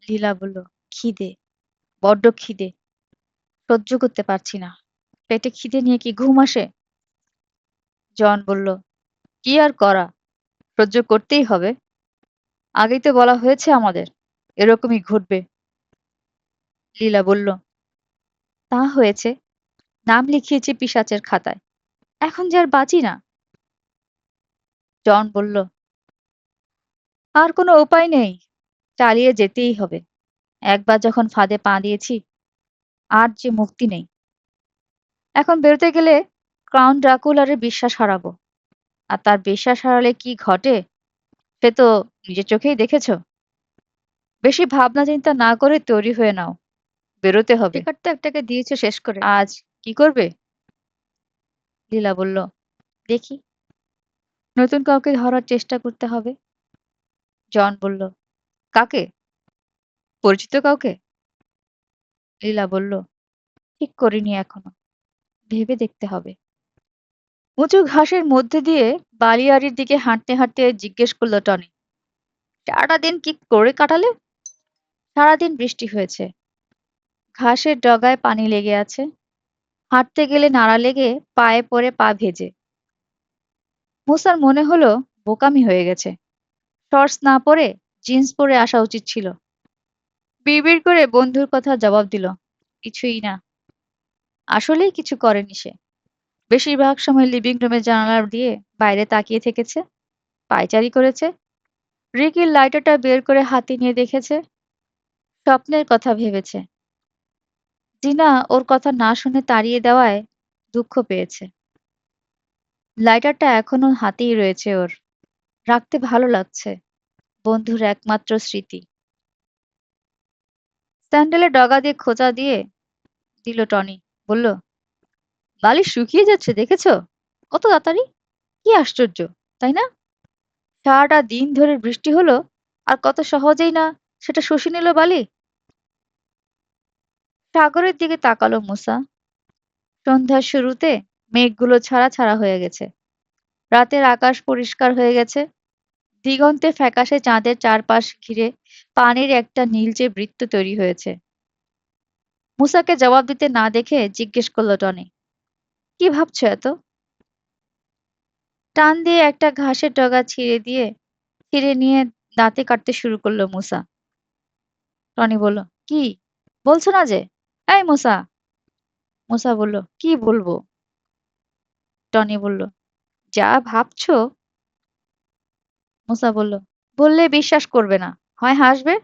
[SPEAKER 1] লীলা বলল, খিদে, বড্ড খিদে, সহ্য করতে পারছি না। পেটে খিদে নিয়ে কি ঘুম আসে? জন বলল, কি আর করা, সহ্য করতেই হবে। আগেই তো বলা হয়েছে আমাদের, এরকমই ঘটবে। লীলা বলল, তা হয়েছে, নাম লিখিয়েছি পিশাচের খাতায়। এখন যে আর বাঁচি না। জন বলল, আর কোনো উপায় নেই, চালিয়ে যেতেই হবে। একবার যখন ফাঁদে পা দিয়েছি, আর যে মুক্তি নেই। এখন বেরোতে গেলে ক্রাউন ড্রাকুলারের বিশ্বাস হারাবো। আর তার বিশ্বাস হারালে কি ঘটে, সে তো নিজের চোখেই দেখেছো। বেশি ভাবনা চিন্তা না করে তৈরি হয়ে নাও। বেরোতে হবে। টিকিট তো একটাকে দিয়েছো শেষ করে। আজ কি করবে? লীলা বলল, দেখি, নতুন কাউকে ধরার চেষ্টা করতে হবে। জন বলল, কাকে? পরিচিত কাউকে? লীলা বলল, ঠিক করিনি এখনো, ভেবে দেখতে হবে। উঁচু ঘাসের মধ্যে দিয়ে বালিয়াড়ির দিকে হাঁটতে হাঁটতে জিজ্ঞেস করলো টনি, সারাটা দিন কি করে কাটালে? সারাদিন বৃষ্টি হয়েছে, ঘাসের ডগায় পানি লেগে আছে, হাঁটতে গেলে নাড়া লেগে পায়ে পড়ে পা ভেজে। মুসার মনে হলো বোকামি হয়ে গেছে, শর্টস না পরে জিন্স পরে আসা উচিত ছিল। বিড়বিড় করে বন্ধুর কথা জবাব দিল, কিছুই না। আসলেই কিছু করেনি সে। বেশিরভাগ সময় লিভিং রুমের জানালা দিয়ে বাইরে তাকিয়ে থেকেছে, পায়চারি করেছে, রিকির লাইটারটা বের করে হাতে নিয়ে দেখেছে, স্বপ্নের কথা ভেবেছে। জিনা ওর কথা না শুনে তাড়িয়ে দেওয়ায় দুঃখ পেয়েছে। লাইটারটা এখনো হাতেই রয়েছে ওর, রাখতে ভালো লাগছে, বন্ধুর একমাত্র স্মৃতি। স্যান্ডেলে ডগা দিয়ে খোঁচা দিয়ে দিল টনি, বলল, বালিশ শুকিয়ে যাচ্ছে দেখেছো? কত তাড়াতাড়ি! কি আশ্চর্য, তাই না? সারাটা দিন ধরে বৃষ্টি হলো, আর কত সহজেই না সেটা শুষে নিল বালি। সাগরের দিকে তাকালো মুসা। সন্ধ্যার শুরুতে মেঘগুলো ছাড়া ছাড়া হয়ে গেছে, রাতের আকাশ পরিষ্কার হয়ে গেছে, দিগন্তে ফ্যাকাশে চাঁদের চারপাশ ঘিরে পানির একটা নীলচে বৃত্ত তৈরি হয়েছে। মুসাকে জবাব দিতে না দেখে জিজ্ঞেস করলো টনি, কি ভাবছো এত? টান দিয়ে একটা ঘাসের ডগা ছিঁড়ে নিয়ে দাঁতে কাটতে শুরু করলো মুসা। টনি বলল, কি বলছো না যে? এই মুসা! মুসা বলল, কি বলবো? টনি বলল, যা ভাবছো। মুসা বলল, বললে বিশ্বাস করবে না, হয় হাসবে,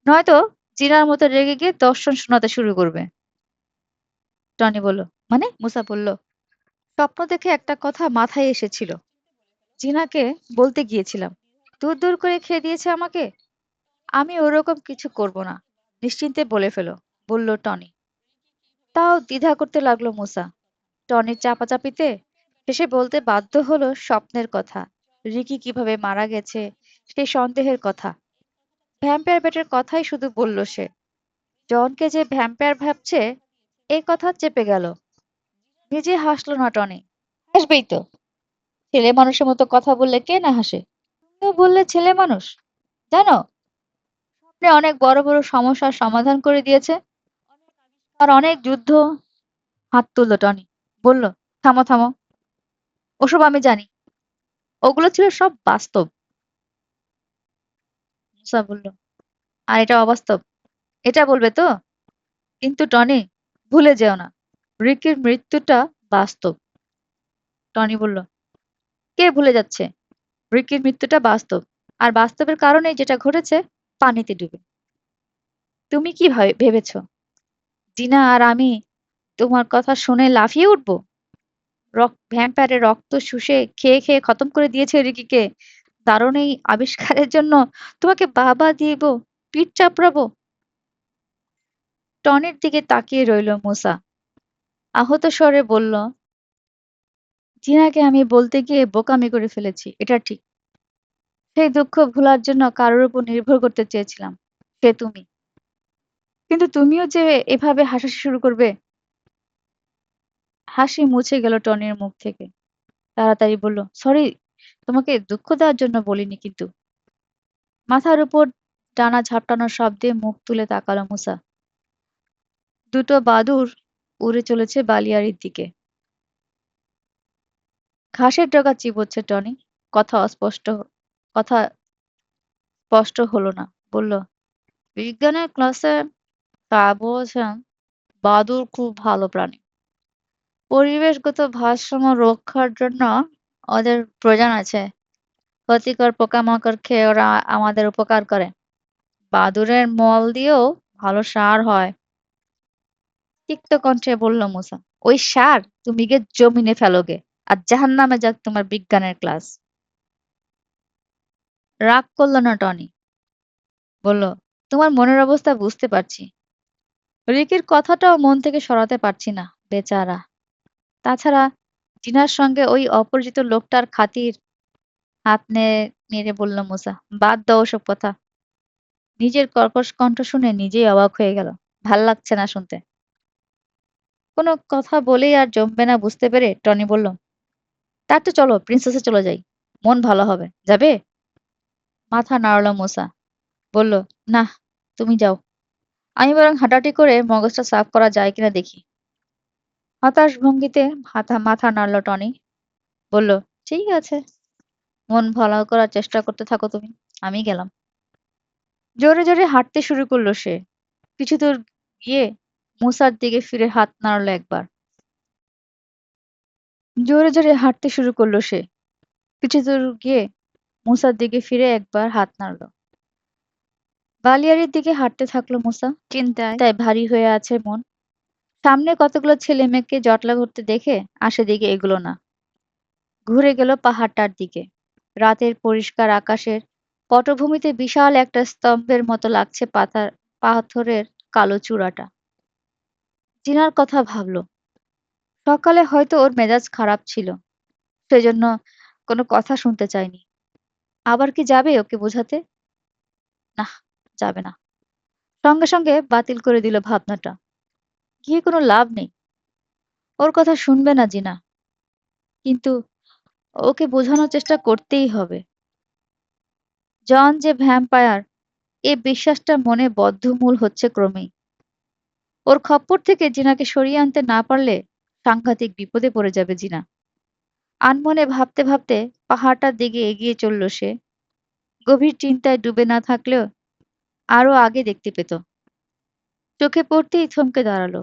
[SPEAKER 1] নয়তো জিনার মতো রেগে গিয়ে দর্শন শোনাতে শুরু করবে। টনি বলল, মানে? মুসা বলল, স্বপ্ন দেখে একটা কথা মাথায় এসেছিল, জিনাকে বলতে গিয়েছিলাম, দূর দূর করে খেয়ে দিয়েছে আমাকে। আমি ওরকম কিছু করব না, নিশ্চিন্তে বলে ফেলো, বলল টনি। তাও দ্বিধা করতে লাগলো মুসা। টনির চাপাচাপিতে শেষে বলতে বাধ্য হলো স্বপ্নের কথা, রিকি কিভাবে মারা গেছে সেই সন্দেহের কথা, ভ্যাম্পায়ার ব্যাটের কথাই শুধু বলল সে। জনকে যে ভ্যাম্পায়ার ভাবছে এই কথা চেপে গেল। নিজে হাসলো না টনি। হাসবেই তো, ছেলে মানুষের মতো কথা বললে কে না হাসে? তুমিও বললে ছেলে মানুষ। জানো, আপনি অনেক বড় বড় সমস্যার সমাধান করে দিয়েছে, আর অনেক যুদ্ধ। হাত তুললো টনি, বলল, থামো থামো, ওসব আমি জানি, ওগুলো ছিল সব বাস্তব। মুসা বলল, আর এটা অবাস্তব, এটা বলবে তো? কিন্তু টনি, ভুলে যেও না, রিকির মৃত্যুটা বাস্তব। টনি বলল, কে ভুলে যাচ্ছে? রিকির মৃত্যুটা বাস্তব, আর বাস্তবের কারণেই যেটা ঘটেছে, পানিতে ডুবে। তুমি কি ভেবেছ জিনা আর আমি তোমার কথা শুনে লাফিয়ে উঠবো? ভ্যাম্পায়ারের রক্ত শুষে খেয়ে খেয়ে খতম করে দিয়েছে রিকিকে, দারুণ এই আবিষ্কারের জন্য তোমাকে বাবা দিব, পিঠ চাপড়াবো? টনির দিকে তাকিয়ে রইল মুসা, আহত স্বরে বলল, জিনাকে আমি বলতে গিয়ে বোকামি করে ফেলেছি, এটা ঠিক। সেই দুঃখ ভোলার জন্য কারোর উপর নির্ভর করতে চেয়েছিলাম, সে তুমি। কিন্তু তুমিও যে এভাবে হাসাহাসি শুরু করবে! হাসি মুছে গেল টনির মুখ থেকে। তাড়াতাড়ি বলল, সরি, তোমাকে দুঃখ দেওয়ার জন্য বলিনি কিন্তু। মাথার উপর ডানা ঝাপটানোর শব্দে মুখ তুলে তাকালো মুসা। দুটো বাদুড় উড়ে চলেছে বালিয়াড়ির দিকে। ঘাসের ডগা চিবোচ্ছে টনি। কথা অস্পষ্ট, কথা স্পষ্ট হলো না। বলল, বিজ্ঞানের ক্লাসে স্যার বলেছেন বাদুড় খুব ভালো প্রাণী। পরিবেশগত ভারসাম্য রক্ষার জন্য ওদের প্রয়োজন আছে। ক্ষতিকর পোকামাকড় খেয়ে ওরা আমাদের উপকার করে। বাদুড়ের মল দিয়েও ভালো সার হয়। তিক্ত কণ্ঠে বলল মুসা, ওই সার তুমি গিয়ে জমিনে ফেলোগে, আর জাহান্নামে যাক তোমার বিজ্ঞানের ক্লাস। রাগ করলো না টনি, বলল, তোমার মনের অবস্থা বুঝতে পারছি। রিকির কথাটাও মন থেকে সরাতে পারছি না, বেচারা। তাছাড়া জিনার সঙ্গে ওই অপরিচিত লোকটার খাতির। হাত নেড়ে বলল মুসা, বাদ দাও ওসব কথা। নিজের কর্কশ কণ্ঠ শুনে নিজেই অবাক হয়ে গেল। ভাল লাগছে না শুনতে। কোনো কথা বলেই আর জমবে না বুঝতে পেরে টনি বলল, তার তো চলো প্রিন্সেসে চলে যাই, মন ভালো হবে। যাবে? মাথা নাড়ল মুসা। বলল, না, তুমি যাও। আমি বরং হাঁটাহাঁটি করে মগজটা সাফ করা যায় কিনা দেখি। হতাশ ভঙ্গিতে মাথা নাড়ল টনি। বলল, ঠিক আছে, মন ভালো করার চেষ্টা করতে থাকো তুমি, আমি গেলাম। জোরে জোরে হাঁটতে শুরু করলো সে। কিছু দূর গিয়ে মুসার দিকে ফিরে হাত নাড়ল একবার। জোরে জোরে হাঁটতে শুরু করলো সে। কিছু দূর গিয়ে মুসার দিকে ফিরে একবার হাত নাড়ল। বালিয়াড়ির দিকে হাঁটতে থাকলো মুসা। চিন্তায় তাই ভারী হয়ে আছে মন। সামনে কতগুলো ছেলে মেয়েকে জটলা করতে দেখে আর সেদিকে এগুলো না। ঘুরে গেল পাহাড়টার দিকে। রাতের পরিষ্কার আকাশের পটভূমিতে বিশাল একটা স্তম্ভের মতো লাগছে পাথরের কালো চূড়াটা। জিনার কথা ভাবলো। সকালে হয়তো ওর মেজাজ খারাপ ছিল, সেজন্য কোনো কথা শুনতে চায়নি। আবার কি যাবে ওকে বোঝাতে? না, যাবে না। সঙ্গে সঙ্গে বাতিল করে দিল ভাবনাটা। গিয়ে কোনো লাভ নেই। ওর কথা শুনবে না জিনা। কিন্তু ওকে বোঝানোর চেষ্টা করতেই হবে। জন যে ভ্যাম্পায়ার, এ বিশ্বাসটা মনে বদ্ধমূল হচ্ছে ক্রমেই। ওর খপ্পর থেকে জিনাকে সরিয়ে আনতে না পারলে সাংঘাতিক বিপদে পড়ে যাবে জিনা। আনমনে ভাবতে ভাবতে পাহাড়টার দিকে এগিয়ে চলল সে। গভীর চিন্তায় ডুবে না থাকলেও আরো আগে দেখতে পেত। চোখে পড়তেই থমকে দাঁড়ালো।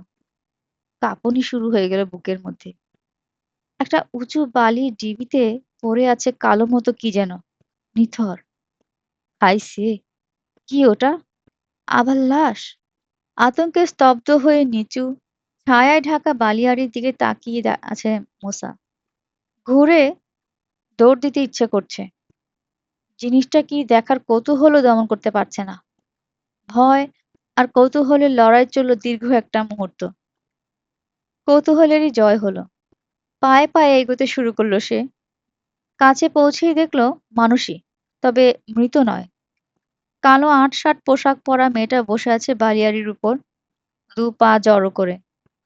[SPEAKER 1] কাঁপুনি শুরু হয়ে গেল বুকের মধ্যে। একটা উঁচু বালির ঢিবিতে পড়ে আছে কালো মতো কি যেন, নিথর। হায় সে, কি ওটা? আবার লাশ? আতঙ্কে স্তব্ধ হয়ে নিচু ছায়ায় ঢাকা বালিয়াড়ির দিকে তাকিয়ে আছে মোসা। ঘুরে দৌড় দিতে ইচ্ছে করছে। জিনিসটা কি দেখার কৌতূহলও দমন করতে পারছে না। ভয় আর কৌতূহলের লড়াই চলল দীর্ঘ একটা মুহূর্ত। কৌতূহলেরই জয় হলো। পায়ে পায়ে এগোতে শুরু করলো সে। কাছে পৌঁছেই দেখলো মানুষই, তবে মৃত নয়। কালো আঁট-সাঁট পোশাক পরা মেয়েটা বসে আছে বালিয়াড়ির উপর, দু পা জড়ো করে,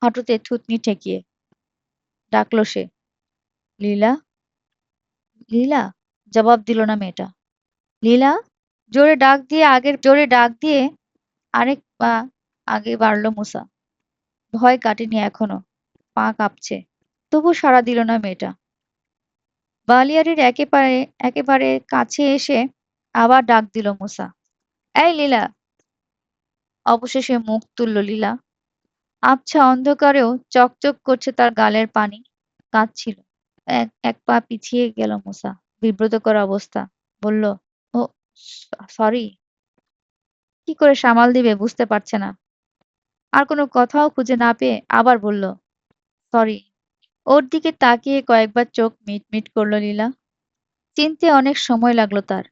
[SPEAKER 1] হাঁটুতে থুতনি ঠেকিয়ে। ডাকলো সে, লীলা, লীলা। জবাব দিল না মেয়েটা। লীলা। জোরে ডাক দিয়ে আরেক পা আগে বাড়ল মুসা। ভয় কাটেনি এখনো, পা কাঁপছে। তবু সাড়া দিল না মেয়েটা। বালিয়াড়ির একেবারে একেবারে কাছে এসে আবার ডাক দিল মুসা, এই লীলা। অবশেষে মুখ তুলল লীলা। আবছা অন্ধকারেও চকচক করছে তার গালের পানি। কাঁদছিল। এক এক পা পিছিয়ে গেল মুসা, বিব্রতকর অবস্থা। বলল, ও, সরি। কি করে সামাল দিবে বুঝতে পারছে না। আর কোনো কথাও খুঁজে না পেয়ে আবার বলল, সরি। ওর দিকে তাকিয়ে কয়েকবার চোখ মিটমিট করল লীলা। চিনতে অনেক সময় লাগলো তার।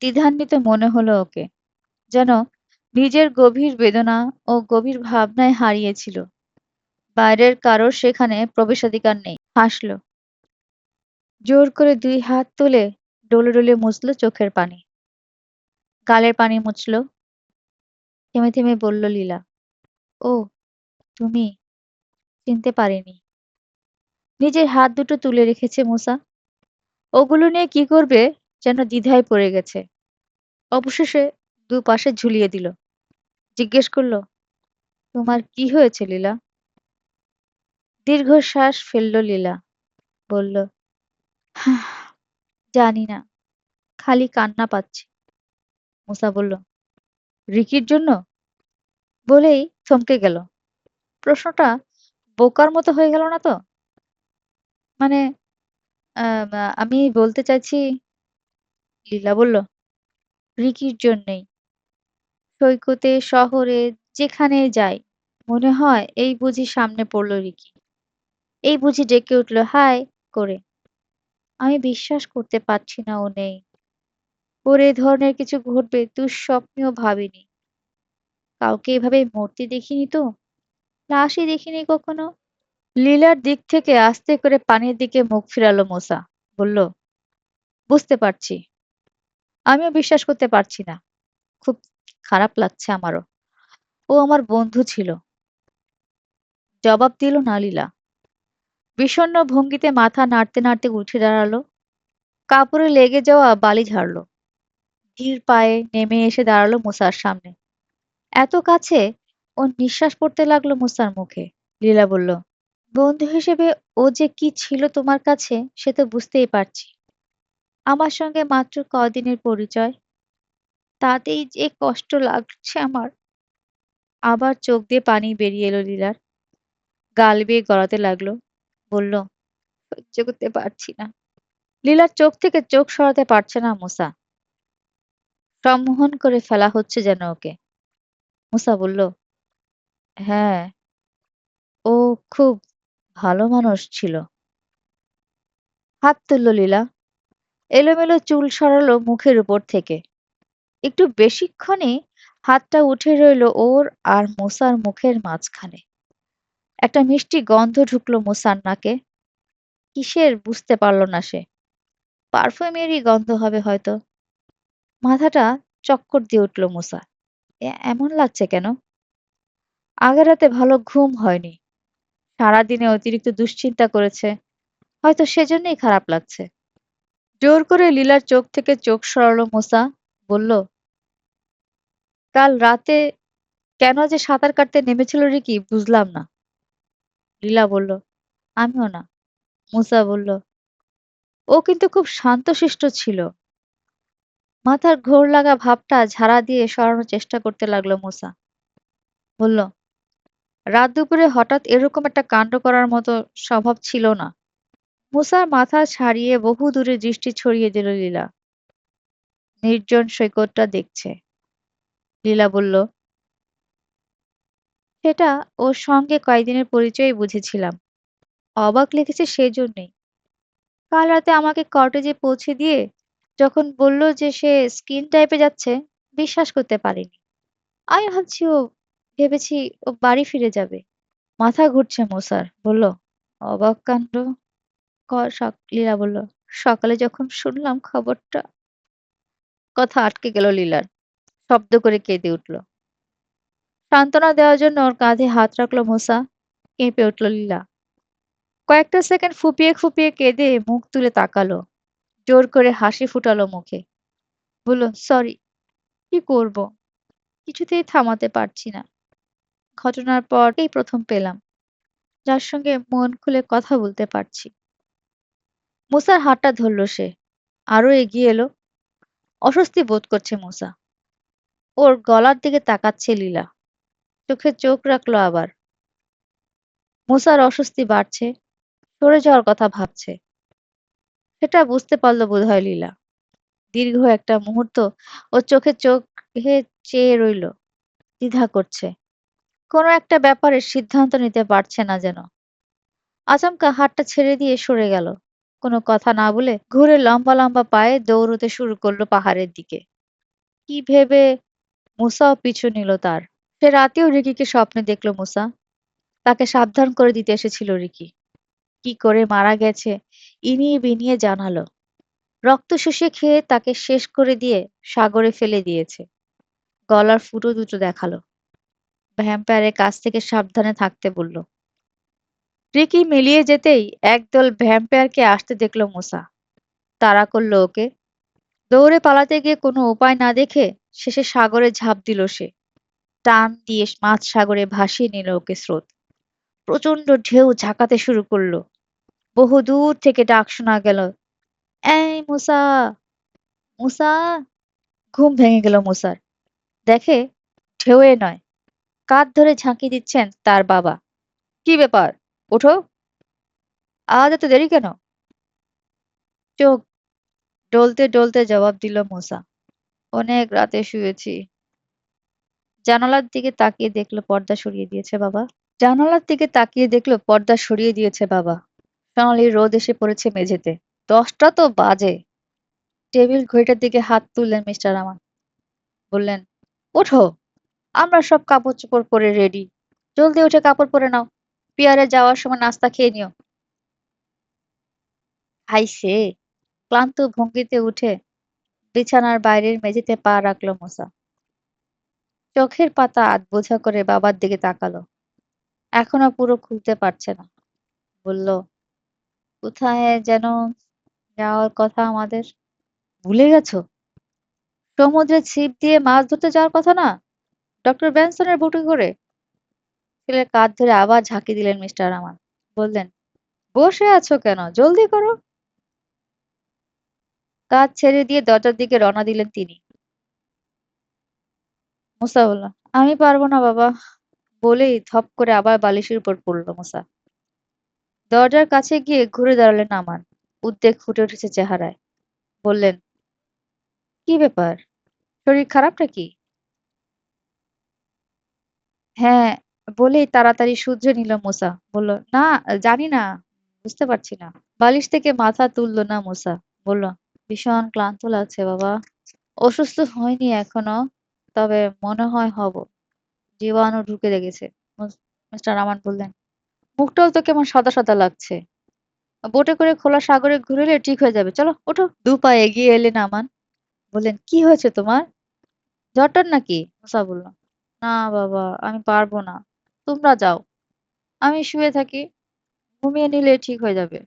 [SPEAKER 1] দ্বিধান্বিত মনে হলো ওকে, যেন নিজের গভীর বেদনা ও গভীর ভাবনায় হারিয়েছিল। বাইরের কারোর সেখানে প্রবেশাধিকার নেই। হাসল। জোর করে দুই হাত তুলে ডলে ডলে মুছল চোখের পানি। গালের পানি মুছল। থেমে থেমে বলল লীলা, ও, তুমি। চিনতে পারিনি। নিজের হাত দুটো তুলে রেখেছে মুসা। ওগুলো নিয়ে কি করবে যেন দ্বিধায় পড়ে গেছে। অবশেষে দুপাশে ঝুলিয়ে দিল। জিজ্ঞেস করল, তোমার কি হয়েছে লীলা? দীর্ঘশ্বাস ফেলল লীলা। বলল, হাহ, জানি না, খালি কান্না পাচ্ছে। মুসা বলল, রিকির জন্য? বলেই থমকে গেল। প্রশ্নটা বোকার মতো হয়ে গেল না তো? মানে, আমি বলতে চাইছি। লীলা বলল, রিকির জন্যেই। সৈকতে, শহরে, যেখানে যাই মনে হয় এই বুঝি সামনে পড়ল রিকি। এই বুঝি ডেকে উঠল হাই করে। আমি বিশ্বাস করতে পারছি না ও নেই। ওর এ ধরনের কিছু ঘটবে দুঃস্বপ্নেও ভাবিনি।
[SPEAKER 2] কাউকে এভাবে মরতে দেখিনি তো, লাশই দেখিনি কখনো। লীলার দিক থেকে আস্তে করে পানির দিকে মুখ ফিরালো মোসা। বলল, বুঝতে পারছি। আমিও বিশ্বাস করতে পারছি না। খুব খারাপ লাগছে আমারও। ও আমার বন্ধু ছিল। জবাব দিল না লীলা। বিষণ্ণ ভঙ্গিতে মাথা নাড়তে নাড়তে উঠে দাঁড়ালো। কাপড়ে লেগে যাওয়া বালি ঝাড়লো। ধীর পায়ে নেমে এসে দাঁড়ালো মুসার সামনে। এত কাছে, ওর নিঃশ্বাস পড়তে লাগলো মুসার মুখে। লীলা বলল, বন্ধু হিসেবে ও যে কি ছিল তোমার কাছে সে তো বুঝতেই পারছি। আমার সঙ্গে মাত্র কদিনের পরিচয়, তাতেই যে কষ্ট লাগছে আমার। আবার চোখ দিয়ে পানি বেরিয়ে এলো লীলার। গাল বেয়ে গড়াতে লাগলো। বলল, সহ্য করতে পারছি না। লীলার চোখ থেকে চোখ সরাতে পারছে না মুসা। সম্মোহন করে ফেলা হচ্ছে যেন ওকে। মুসা বলল, হ্যাঁ, ও খুব ভালো মানুষ ছিল। হাত তুলল লীলা। এলোমেলো চুল সরালো মুখের উপর থেকে। একটু বেশিক্ষণে হাতটা উঠে রইল ওর আর মুসার মুখের মাঝখানে। একটা মিষ্টি গন্ধ ঢুকলো মুসার নাকে। কিসের বুঝতে পারল না সে। পারফিউমেরই গন্ধ হবে হয়তো। মাথাটা চক্কর দিয়ে উঠল মুসা। এমন লাগছে কেন? আগের রাতে ভালো ঘুম হয়নি। সারাদিনে অতিরিক্ত দুশ্চিন্তা করেছে, হয়তো সেজন্যই খারাপ লাগছে। জোর করে লীলার চোখ থেকে চোখ সরালো মুসা। বলল, কাল রাতে কেন যে সাঁতার কাটতে নেমেছিল রিকি বুঝলাম না। লীলা বলল, আমিও না। মুসা বলল, ও কিন্তু খুব শান্তশিষ্ট ছিল। মাথার ঘোর লাগা ভাবটা ঝাড়া দিয়ে সরানোর চেষ্টা করতে লাগলো মুসা। বলল, রাত দুপুরে হঠাৎ এরকম একটা কাণ্ড করার মতো স্বভাব ছিল না। মুসার মাথা ছাড়িয়ে বহু দূরে দৃষ্টি ছড়িয়ে দিল লীলা। নির্জন সৈকতটা দেখছে। লীলা বলল, সেটা ওর সঙ্গে কয়েকদিনের পরিচয়ই বুঝেছিলাম। অবাক লেগেছে সেজন্যেই। কাল রাতে আমাকে কটেজে পৌঁছে দিয়ে যখন বলল যে সে স্কিন টাইপে যাচ্ছে, বিশ্বাস করতে পারিনি। আমি ভেবেছি ও বাড়ি ফিরে যাবে। মাথা ঘুরছে মোসার। বলল, অবাক কাণ্ড। লীলা বলল, সকালে যখন শুনলাম খবরটা। কথা আটকে গেল লীলার। শব্দ করে কেঁদে উঠল। সান্ত্বনা দেওয়ার জন্য ওর কাঁধে হাত রাখলো মোসা। কেঁপে উঠল লীলা। কয়েকটা সেকেন্ড ফুপিয়ে ফুপিয়ে কেঁদে মুখ তুলে তাকালো। জোর করে হাসি ফুটালো মুখে। বলল, সরি। কি করব, কিছুতেই থামাতে পারছি না। ঘটনার পর এই প্রথম পেলাম যার সঙ্গে মন খুলে কথা বলতে পারছি। মুসার হাতটা ধরল সে। আরো এগিয়ে এলো। অস্বস্তি বোধ করছে মুসা। ওর গলার দিকে তাকাচ্ছে লীলা। চোখে চোখ রাখলো আবার। মুসার অস্বস্তি বাড়ছে। সরে যাওয়ার কথা ভাবছে। সেটা বুঝতে পারলো বোধহয় লীলা। দীর্ঘ একটা মুহূর্ত ওর চোখে চোখ রেখে চেয়ে রইল। দ্বিধা করছে। কোনো একটা ব্যাপারে সিদ্ধান্ত নিতে পারছে না যেন। আচমকা হাতটা ছেড়ে দিয়ে সরে গেল। কোনো কথা না বলে ঘুরে লম্বা লম্বা পায়ে দৌড়তে শুরু করলো পাহাড়ের দিকে। কি ভেবে মুসাও পিছু নিল তার। সে রাতেও রিকিকে স্বপ্নে দেখলো মুসা। তাকে সাবধান করে দিতে এসেছিল রিকি। কি করে মারা গেছে ইনিয়ে বিনিয়ে জানালো। রক্ত শুষে খেয়ে তাকে শেষ করে দিয়ে সাগরে ফেলে দিয়েছে। গলার ফুটো দুটো দেখালো। ভ্যাম্পায়ারের কাছ থেকে সাবধানে থাকতে বলল। রিকি মিলিয়ে যেতেই একদল ভ্যাম্পায়ারকে আসতে দেখল মুসা। তাড়া করলো ওকে। দৌড়ে পালাতে গিয়ে কোনো উপায় না দেখে শেষে সাগরে ঝাঁপ দিল সে। টান দিয়ে মাঝ সাগরে ভাসিয়ে নিল ওকে স্রোত। প্রচন্ড ঢেউ ঝাঁকাতে শুরু করলো। বহু দূর থেকে ডাক শোনা গেল, এই মুসা, মুসা। ঘুম ভেঙে গেল মুসার। দেখে ঢেউয়ে নয়, কাঁধ ধরে ঝাঁকি দিচ্ছেন তার বাবা। কি ব্যাপার, ওঠো, আজ এত দেরি কেন? চোখ ডলতে ডলতে জবাব দিল মুসা, অনেক রাতে শুয়েছি। জানালার দিকে তাকিয়ে দেখলো পর্দা সরিয়ে দিয়েছে বাবা। জানালার দিকে তাকিয়ে দেখলো পর্দা সরিয়ে দিয়েছে বাবা। সোনালি রোদ এসে পড়েছে মেঝেতে। 10টা তো বাজে। টেবিল ঘড়িটার দিকে হাত তুললেন মিস্টার আমান। বললেন, ওঠো। আমরা সব কাপড় চোপড় পরে রেডি। জলদি উঠে কাপড় পরে নাও। পিয়ারে যাওয়ার সময় নাস্তা খেয়ে নিও। হাইছে! ক্লান্ত ভঙ্গিতে উঠে বিছানার বাইরের মেঝেতে পা রাখলো মোসা। চোখের পাতা আধবোঝা করে বাবার দিকে তাকালো। এখনো পুরো খুলতে পারছে না। বলল, কোথায় যেন যাওয়ার কথা আমাদের? ভুলে গেছো? সমুদ্রে ছিপ দিয়ে মাছ ধরতে যাওয়ার কথা না? ডক্টর বেনসনের বুটে করে। ছেলের কাঁধ ধরে আবার ঝাঁকি দিলেন মিস্টার আমান। বললেন, বসে আছো কেন? জলদি করো। কাজ ছেড়ে দিয়ে দরজার দিকে রওনা দিলেন তিনি। মুসা বলল, আমি পারবো না বাবা। বলেই ধপ করে আবার বালিশের উপর পড়ল মুসা। দরজার কাছে গিয়ে ঘুরে দাঁড়ালেন আমান। উদ্বেগ ফুটে উঠেছে চেহারায়। বললেন, কি ব্যাপার? শরীর খারাপ নাকি? হ্যাঁ, বলেই তাড়াতাড়ি শুধরে নিল মুসা। বলল, না, জানি না, বুঝতে পারছি না। বালিশ থেকে মাথা তুললো না মুসা। বলল, ভীষণ ক্লান্ত লাগছে বাবা। অসুস্থ হয়নি এখনো, তবে মনে হয় হব। জীবাণু ঢুকে লেগেছে। মিস্টার আমান বললেন, মুখটাও তো কেমন সাদা সাদা লাগছে। বোটে করে খোলা সাগরে ঘুরলে ঠিক হয়ে যাবে, চলো ওঠো। দু পা এগিয়ে এলেন আমান। বললেন, কি হয়েছে তোমার? জ্বর নাকি? মুসা বলল, না বাবা, আমি পারবো না। তোমরা যাও, আমি শুয়ে থাকি। ঘুমিয়ে নিলে ঠিক হয়ে যাবে।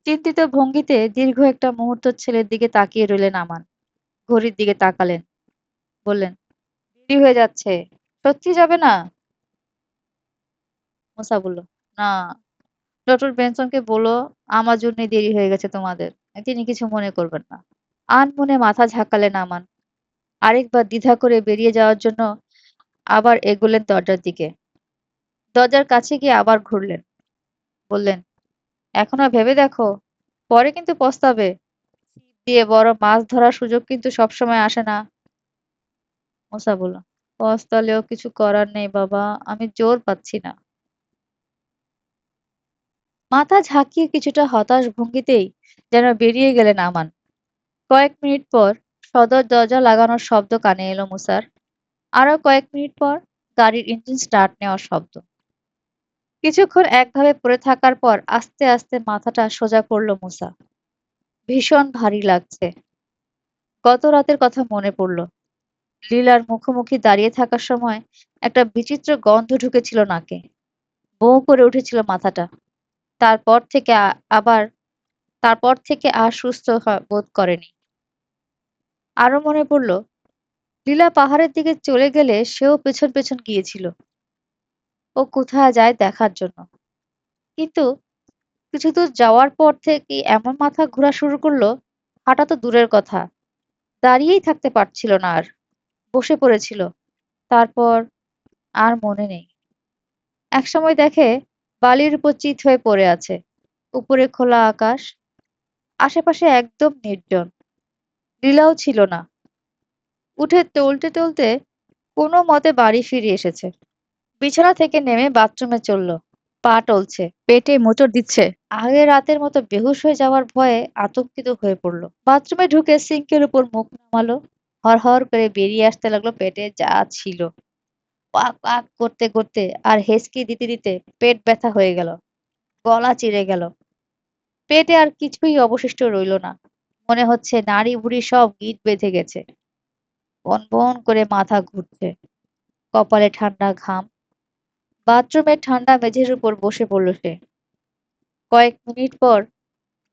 [SPEAKER 2] চিন্তিত ভঙ্গিতে দীর্ঘ একটা মুহূর্ত ছেলের দিকে তাকিয়ে রইলেন আমান। ঘড়ির দিকে তাকালেন। বললেন, দেরি হয়ে যাচ্ছে। সত্যি যাবে না? মুসা বলল, না, ডক্টর বেনসনকে বলো আমার জন্য দেরি হয়ে গেছে তোমাদের। তিনি কিছু মনে করবেন না। আনমনে মাথা ঝাঁকালেন আমান। আরেকবার দ্বিধা করে বেরিয়ে যাওয়ার জন্য আবার এগোলেন দরজার দিকে। দরজার কাছে গিয়ে আবার ঘুরলেন। বললেন, এখনো ভেবে দেখো, পরে কিন্তু পস্তাবে। ছিপ দিয়ে বড় মাছ ধরার সুযোগ কিন্তু সবসময় আসে না। মুসা বলল, পস্তালেও কিছু করার নেই বাবা, আমি জোর পাচ্ছি না। মাথা ঝাঁকিয়ে কিছুটা হতাশ ভঙ্গিতেই যেন বেরিয়ে গেলেন আমান। কয়েক মিনিট পর সদর দরজা লাগানোর শব্দ কানে এলো মুসার। আরো কয়েক মিনিট পর গাড়ির ইঞ্জিন স্টার্ট নেওয়ার শব্দ। কিছুক্ষণ একভাবে পড়ে থাকার পর আস্তে আস্তে মাথাটা সোজা করলো মুসা। ভীষণ ভারী লাগছে। গত রাতের কথা মনে পড়ল। লীলার মুখোমুখি দাঁড়িয়ে থাকার সময় একটা বিচিত্র গন্ধ ঢুকেছিল নাকে। বৌ করে উঠেছিল মাথাটা। তারপর থেকে আবার তারপর থেকে আর সুস্থ বোধ করেনি। আরো মনে পড়ল, লীলা পাহাড়ের দিকে চলে গেলে সেও পেছন পেছন গিয়েছিল ও কোথায় যায় দেখার জন্য। কিন্তু কিছু দূর যাওয়ার পর থেকে এমন মাথা ঘোরা শুরু করলো, হাঁটা তো দূরের কথা, দাঁড়িয়েই থাকতে পারছিল না আর। বসে পড়েছিল। তারপর আর মনে নেই। একসময় দেখে বালির উপর চিত হয়ে পড়ে আছে। উপরে খোলা আকাশ, আশেপাশে একদম নির্জন। লীলাও ছিল না। উঠে টলতে টলতে কোনো মতে বাড়ি ফিরে এসেছে। বিছানা থেকে নেমে বাথরুমে চলল। পা টলছে, পেটে মোচড় দিচ্ছে। আগের রাতের মতো বেহুশ হয়ে যাওয়ার ভয়ে আতঙ্কিত হয়ে পড়ল। বাথরুমে ঢুকে সিঙ্কের উপর মুখ নামালো। হর করে বেরিয়ে আসতে লাগলো পেটে যা ছিল। পাক পাক করতে করতে আর হেঁচকি দিতে দিতে পেট ব্যথা হয়ে গেল। গলা চিড়ে গেল। পেটে আর কিছুই অবশিষ্ট রইল না। মনে হচ্ছে নাড়ি ভুড়ি সব গিঁট বেঁধে গেছে। বন বন করে মাথা ঘুরছে। কপালে ঠান্ডা ঘাম। বাথরুমের ঠান্ডা মেঝের উপর বসে পড়ল সে। কয়েক মিনিট পর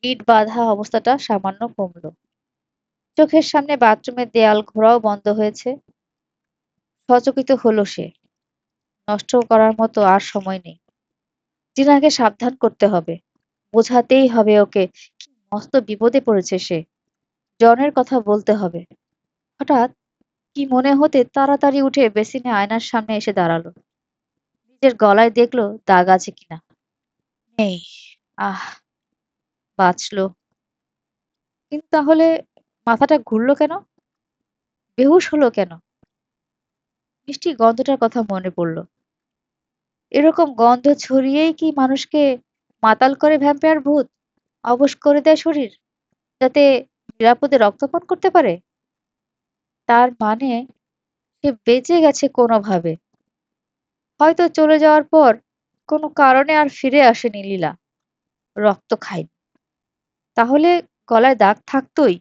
[SPEAKER 2] গিঁট বাঁধা অবস্থাটা সামান্য কমল। চোখের সামনে বাথরুমের দেয়াল ঘোরাও বন্ধ হয়েছে। সচকিত হলো সে। নষ্ট করার মতো আর সময় নেই। টিনাকে সাবধান করতে হবে। বোঝাতেই হবে ওকে কি মস্ত বিপদে পড়েছে সে। জনের কথা বলতে হবে। হঠাৎ কি মনে হতে তাড়াতাড়ি উঠে বেসিনে আয়নার সামনে এসে দাঁড়ালো। নিজের গলায় দেখলো দাগ আছে কিনা। নেই। আহ, বাঁচলো। কিন্তু তাহলে মাথাটা ঘুরলো কেন? বেহুশ হলো কেন? মিষ্টি গন্ধটার কথা মনে পড়ল। এরকম গন্ধ ছড়িয়েই কি মানুষকে মাতাল করে ভ্যাম্পায়ার ভূত? অবশ করে দেয় শরীর, যাতে নিরাপদে রক্তপান করতে পারে? তার মানে সে বেঁচে গেছে কোনোভাবে। হয়তো চলে যাওয়ার পর কোনো কারণে আর ফিরে আসেনি লীলা, রক্ত খায়নি। তাহলে গলায় দাগ থাকতোই,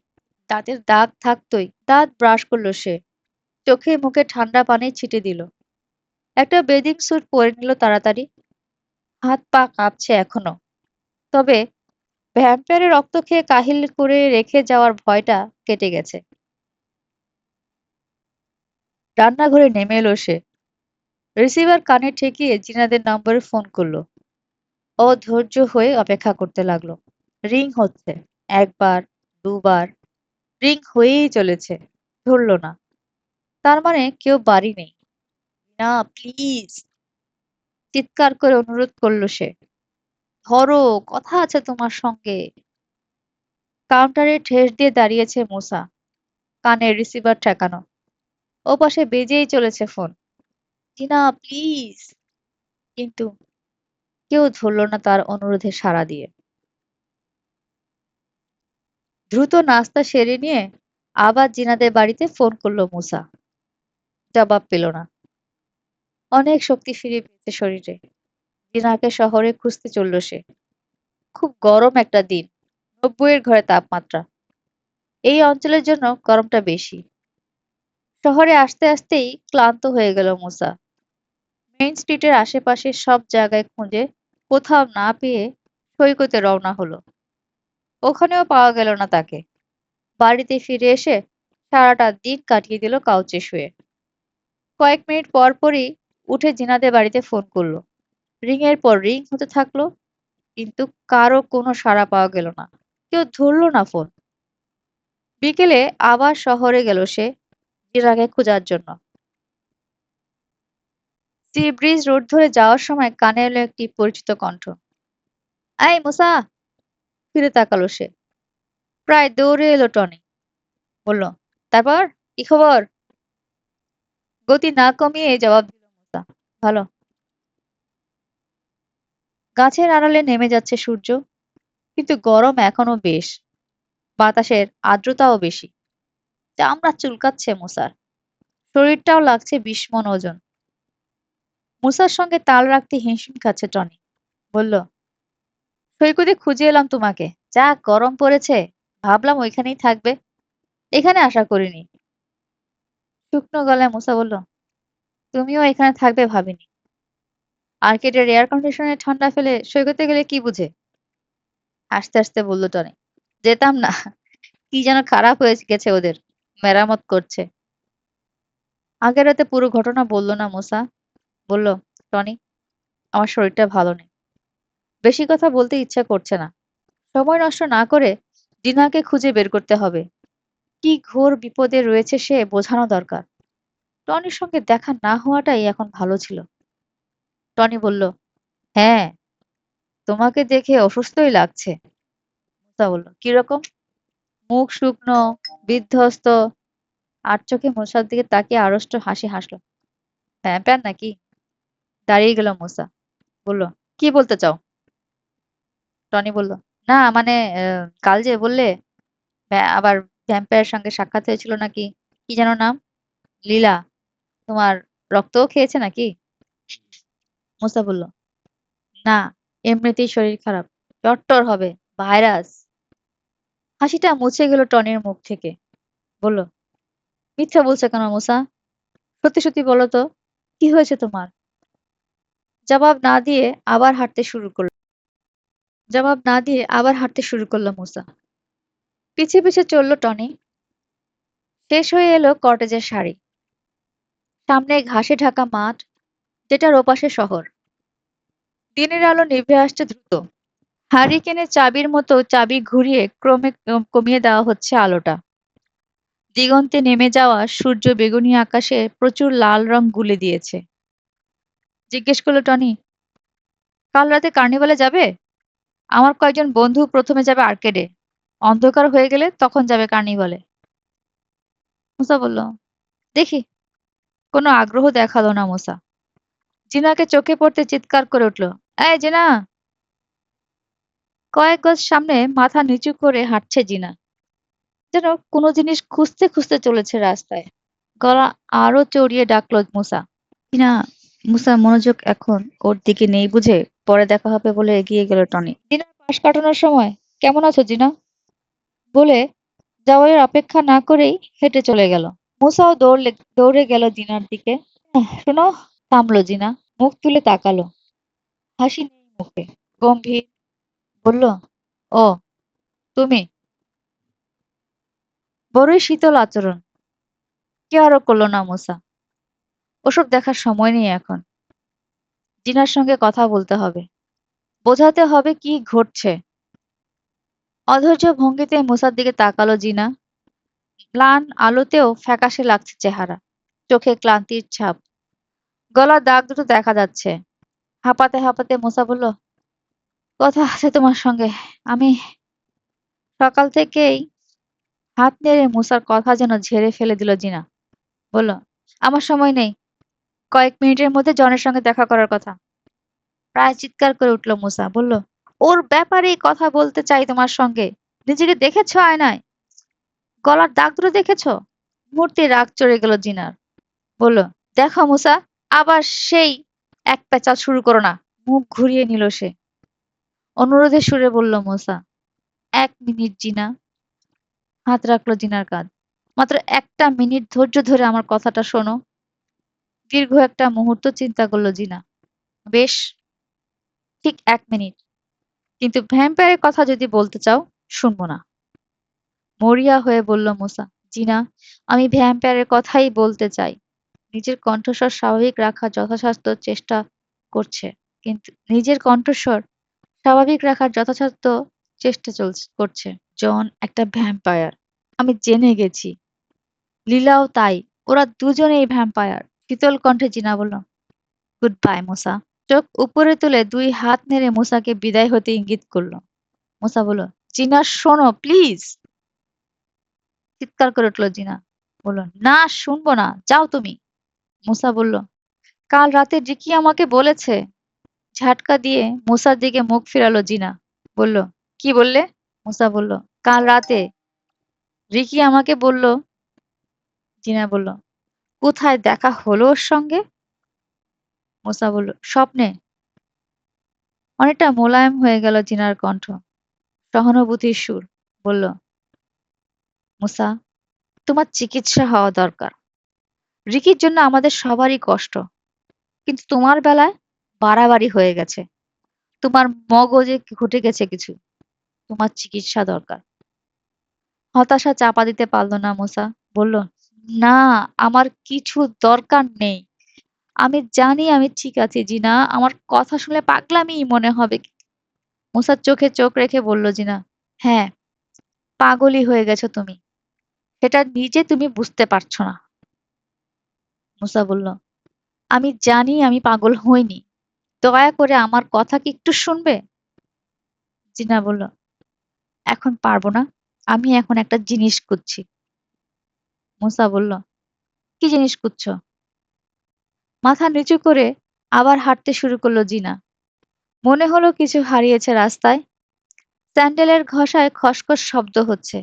[SPEAKER 2] দাঁতের দাগ থাকতোই। দাঁত ব্রাশ করলো সে, চোখে মুখে ঠান্ডা পানি ছিটে দিল, একটা বেদিং স্যুট পরে নিল তাড়াতাড়ি। হাত পা কাঁপছে এখনো, তবে ভ্যাম্পায়ারের রক্ত খেয়ে কাহিল করে রেখে যাওয়ার ভয়টা কেটে গেছে। রান্নাঘরে নেমে এলো সে, রিসিভার কানে ঠেকিয়ে জিনাদের নম্বরে ফোন করলো। অধৈর্য হয়ে অপেক্ষা করতে লাগলো। রিং হচ্ছে, একবার, দুবার, রিং হয়েই চলেছে, ধরলো না। তার মানে কেউ বাড়ি নেই। না, প্লিজ, চিৎকার করে অনুরোধ করলো সে, ধরো, কথা আছে তোমার সঙ্গে। কাউন্টারে ঠেস দিয়ে দাঁড়িয়েছে মুসা, কানে রিসিভার ঠেকানো, ওপাশে বেজেই চলেছে ফোন। টিনা, প্লিজ। কিন্তু কেউ ধরল না তার অনুরোধে সাড়া দিয়ে। দ্রুত নাস্তা সেরে নিয়ে আবার জিনাদের বাড়িতে ফোন করলো মুসা। জবাব পেল না। অনেক শক্তি ফিরে পেয়েছে শরীরে। জিনাকে শহরে খুঁজতে চলল সে। খুব গরম একটা দিন, 90-এর ঘরে তাপমাত্রা। এই অঞ্চলের জন্য গরমটা বেশি। শহরে আসতে আসতেই ক্লান্ত হয়ে গেল মুসা। মেইন স্ট্রিটের আশেপাশে সব জায়গায় খুঁজে কোথাও না পেয়ে সৈকতে রওনা হলো। ওখানেও পাওয়া গেল না তাকে। বাড়িতে ফিরে এসে সারাটা দিন কাটিয়ে দিল কাউচে শুয়ে। কয়েক মিনিট পর পরই উঠে জিনাদের বাড়িতে ফোন করলো। রিং এর পর রিং হতে থাকলো, কিন্তু কারো কোনো সাড়া পাওয়া গেল না। কেউ ধরলো না ফোন। বিকেলে আবার শহরে গেল সে, জিনাকে খোঁজার জন্য। সি ব্রিজ রোড ধরে যাওয়ার সময় কানে এলো একটি পরিচিত কণ্ঠ। আই মুসা! ফিরে তাকালো সে। প্রায় দৌড়ে এলো টনি। বলল, তারপর কি খবর? গতি না কমিয়ে জবাব দিল মুসা, ভালো। গাছের আড়ালে নেমে যাচ্ছে সূর্য, কিন্তু গরম এখনো বেশ। বাতাসের আর্দ্রতাও বেশি। চামড়া চুলকাচ্ছে মুসার, শরীরটাও লাগছে বিস্মন ওজন। মুসার সঙ্গে তাল রাখতে হিমশিম খাচ্ছে টনি। বলল, সৈকতে খুঁজে এলাম তোমাকে, যা গরম পড়েছে, ভাবলাম ওইখানেই থাকবে, এখানে আশা করিনি। শুকনো গলায় মুসা বলল, তুমিও এখানে থাকবে ভাবিনি। আর্কেডের এয়ার কন্ডিশনে ঠান্ডা ফেলে সৈকতে গেলে কি বুঝে? আস্তে আস্তে বলল টনি, যেতাম না, কি যেন খারাপ হয়ে গেছে ওদের, মেরামত করছে। আগের রাতে পুরো ঘটনা বলল না মুসা। বলল, টনি, আমার শরীরটা ভালো নেই, বেশি কথা বলতে ইচ্ছা করছে না। সময় নষ্ট না করে জিনাকে খুঁজে বের করতে হবে। কি ঘোর বিপদে রয়েছে সে বোঝানো দরকার। টনির সঙ্গে দেখা না হওয়াটাই এখন ভালো ছিল। টনি বলল, হ্যাঁ, তোমাকে দেখে অসুস্থই লাগছে। মুসা বলল, কিরকম? মুখ শুকনো, বিধ্বস্ত, আর চোখে মুসার দিকে তাকিয়ে আড়ষ্ট হাসি হাসল। ভ্যাম্পায়ার নাকি? দাঁড়িয়ে গেল মুসা। বলল, কি বলতে চাও? টনি বলল, না মানে, কাল যে বললে আবার ভ্যাম্পায়ারের সঙ্গে সাক্ষাৎ হয়েছিল নাকি, কি যেন নাম? লীলা, তোমার রক্তও খেয়েছে নাকি? মুসা বলল, না, এমনিতেই শরীর খারাপ, জ্বর টর হবে, ভাইরাস। হাসিটা মুছে গেল টনির মুখ থেকে। বলল, মিথ্যা বলছো কেন মুসা? সত্যি সত্যি বলো তো, কি হয়েছে তোমার? জবাব না দিয়ে আবার হাঁটতে শুরু করলো। জবাব না দিয়ে আবার হাঁটতে শুরু করলো মুসা। পিছে পিছে চলল টনি। শেষ হয়ে এলো কটেজের সারি। সামনে ঘাসে ঢাকা মাঠ, যেটার ওপাশে শহর। দিনের আলো নিভে আসছে দ্রুত। হারিকেনের চাবির মতো চাবি ঘুরিয়ে ক্রমে কমিয়ে দেওয়া হচ্ছে আলোটা। দিগন্তে নেমে যাওয়া সূর্য বেগুনি আকাশে প্রচুর লাল রং গুলে দিয়েছে। জিজ্ঞেস করলো টনি, কাল রাতে কার্নিভালে যাবে? আমার কয়েকজন বন্ধু প্রথমে যাবে আর্কেডে, অন্ধকার হয়ে গেলে তখন যাবে কার্নিভালে। মুসা বলল, দেখি। কোনো আগ্রহ দেখালো না মুসা। জিনাকে চোখে পড়তে চিৎকার করে উঠল, এই জিনা! কয়েক গজ সামনে মাথা নিচু করে হাঁটছে জিনা, যেন কোনো জিনিস খুঁজতে খুঁজতে চলেছে রাস্তায়। গলা আরো চড়িয়ে ডাকলো মুসা। টিনা। মুসা মনোযোগ এখন ওর দিকে নেই বুঝে পরে দেখা হবে বলে এগিয়ে গেল টনি। দিনের পাশ কাটানোর সময় কেমন আছো জিনা বলে যাওয়ার অপেক্ষা না করেই হেঁটে চলে গেল। মুসাও দৌড়ে গেল জিনার দিকে। শোনো। থামলো জিনা। মুখ তুলে তাকালো। হাসি নেই মুখে। গম্ভীর। বলল, ও তুমি। বড়ই শীতল আচরণ। কেয়ারও করলো না মুসা। ওসব দেখার সময় নেই এখন। জিনার সঙ্গে কথা বলতে হবে। বোঝাতে হবে কি ঘটছে। অধৈর্য ভঙ্গিতে মুসার দিকে তাকালো জিনা। ম্লান আলোতেও ফ্যাকাশে লাগছে চেহারা। চোখে ক্লান্তির ছাপ। গলার দাগ দুটো দেখা যাচ্ছে। হাঁপাতে হাঁপাতে মুসা বলল, কথা আছে তোমার সঙ্গে। আমি সকাল থেকেই। হাত নেড়ে মুসার কথা যেন ঝেড়ে ফেলে দিল জিনা। বলল, আমার সময় নেই। কয়েক মিনিটের মধ্যে জনের সঙ্গে দেখা করার কথা। প্রায় চিৎকার করে উঠল মুসা। বলল, ওর ব্যাপারেই কথা বলতে চাই তোমার সঙ্গে। নিজেকে দেখেছো আয়নায়? গলার দাগ দুটো দেখেছো? মুহূর্তে রাগ চড়ে গেল জিনার। বলল, দেখো মুসা, আবার সেই এক প্যাচাল শুরু করো না। মুখ ঘুরিয়ে নিল সে। অনুরোধের সুরে বলল মুসা, 1 মিনিট জিনা। হাত রাখলো জিনার কাঁধ। মাত্র একটা মিনিট ধৈর্য ধরে আমার কথাটা শোনো। দীর্ঘ একটা মুহূর্ত চিন্তা করলো জিনা। বেশ, ঠিক 1 মিনিট। কিন্তু ভ্যাম্পায়ারের কথা যদি বলতে চাও, শুনবো না। মরিয়া হয়ে বলল মুসা। জিনা, আমি ভ্যাম্পায়ারের কথাই বলতে চাই। নিজের কণ্ঠস্বর স্বাভাবিক রাখার যথাসাধ্য চেষ্টা করছে। কিন্তু নিজের কণ্ঠস্বর স্বাভাবিক রাখার যথাসাধ্য করছে। জন একটা ভ্যাম্পায়ার। আমি জেনে গেছি। লীলাও তাই। ওরা দুজনেই ভ্যাম্পায়ার। শীতল কণ্ঠে জিনা বলল, গুড বাই মুসা। চোখ উপরে তুলে 2 হাত নেড়ে মুসাকে বিদায় হতে ইঙ্গিত করলো। মুসা বলল, জিনা শোনো প্লিজ। চিৎকার করে উঠল জিনা। বলল, না শুনবো না, যাও তুমি। মুসা বলল, কাল রাতে রিকি আমাকে বলেছে। ঝাটকা দিয়ে মুসার দিকে মুখ ফিরালো জিনা। বলল, কি বললে? মুসা বলল, কাল রাতে রিকি আমাকে বলল। জিনা বলল, কোথায় দেখা হলো ওর সঙ্গে? মুসা বলল, স্বপ্নে। অনেকটা মোলায়েম হয়ে গেল জিনার কণ্ঠ। সহানুভূতির সুর। বলল, মুসা, তোমার চিকিৎসা হওয়া দরকার। রিকির জন্য আমাদের সবারই কষ্ট। কিন্তু তোমার বেলায় বাড়াবাড়ি হয়ে গেছে। তোমার মগজে ঘটে গেছে কিছু। তোমার চিকিৎসা দরকার। হতাশা চাপা দিতে পারল না মুসা। বলল, না, আমার কিছু দরকার নেই। আমি জানি আমি ঠিক আছি জিনা। আমার কথা শুনলে পাগলামিই মনে হবে। মুসার চোখে চোখ রেখে বলল জিনা, হ্যাঁ, পাগলই হয়ে গেছো তুমি। সেটা নিজে তুমি বুঝতে পারছো না। মুসা বলল, আমি জানি আমি পাগল হইনি। দয়া করে আমার কথা কি একটু শুনবে? জিনা বলল, এখন পারবো না। আমি এখন একটা জিনিস খুঁজছি। মুসা বলল, কি জিনিস খুঁজছো? মাথা নিচু করে আবার হাঁটতে শুরু করলো জিনা। মনে হলো কিছু হারিয়েছে রাস্তায়। স্যান্ডেলের ঘষায় খসখস শব্দ হচ্ছে।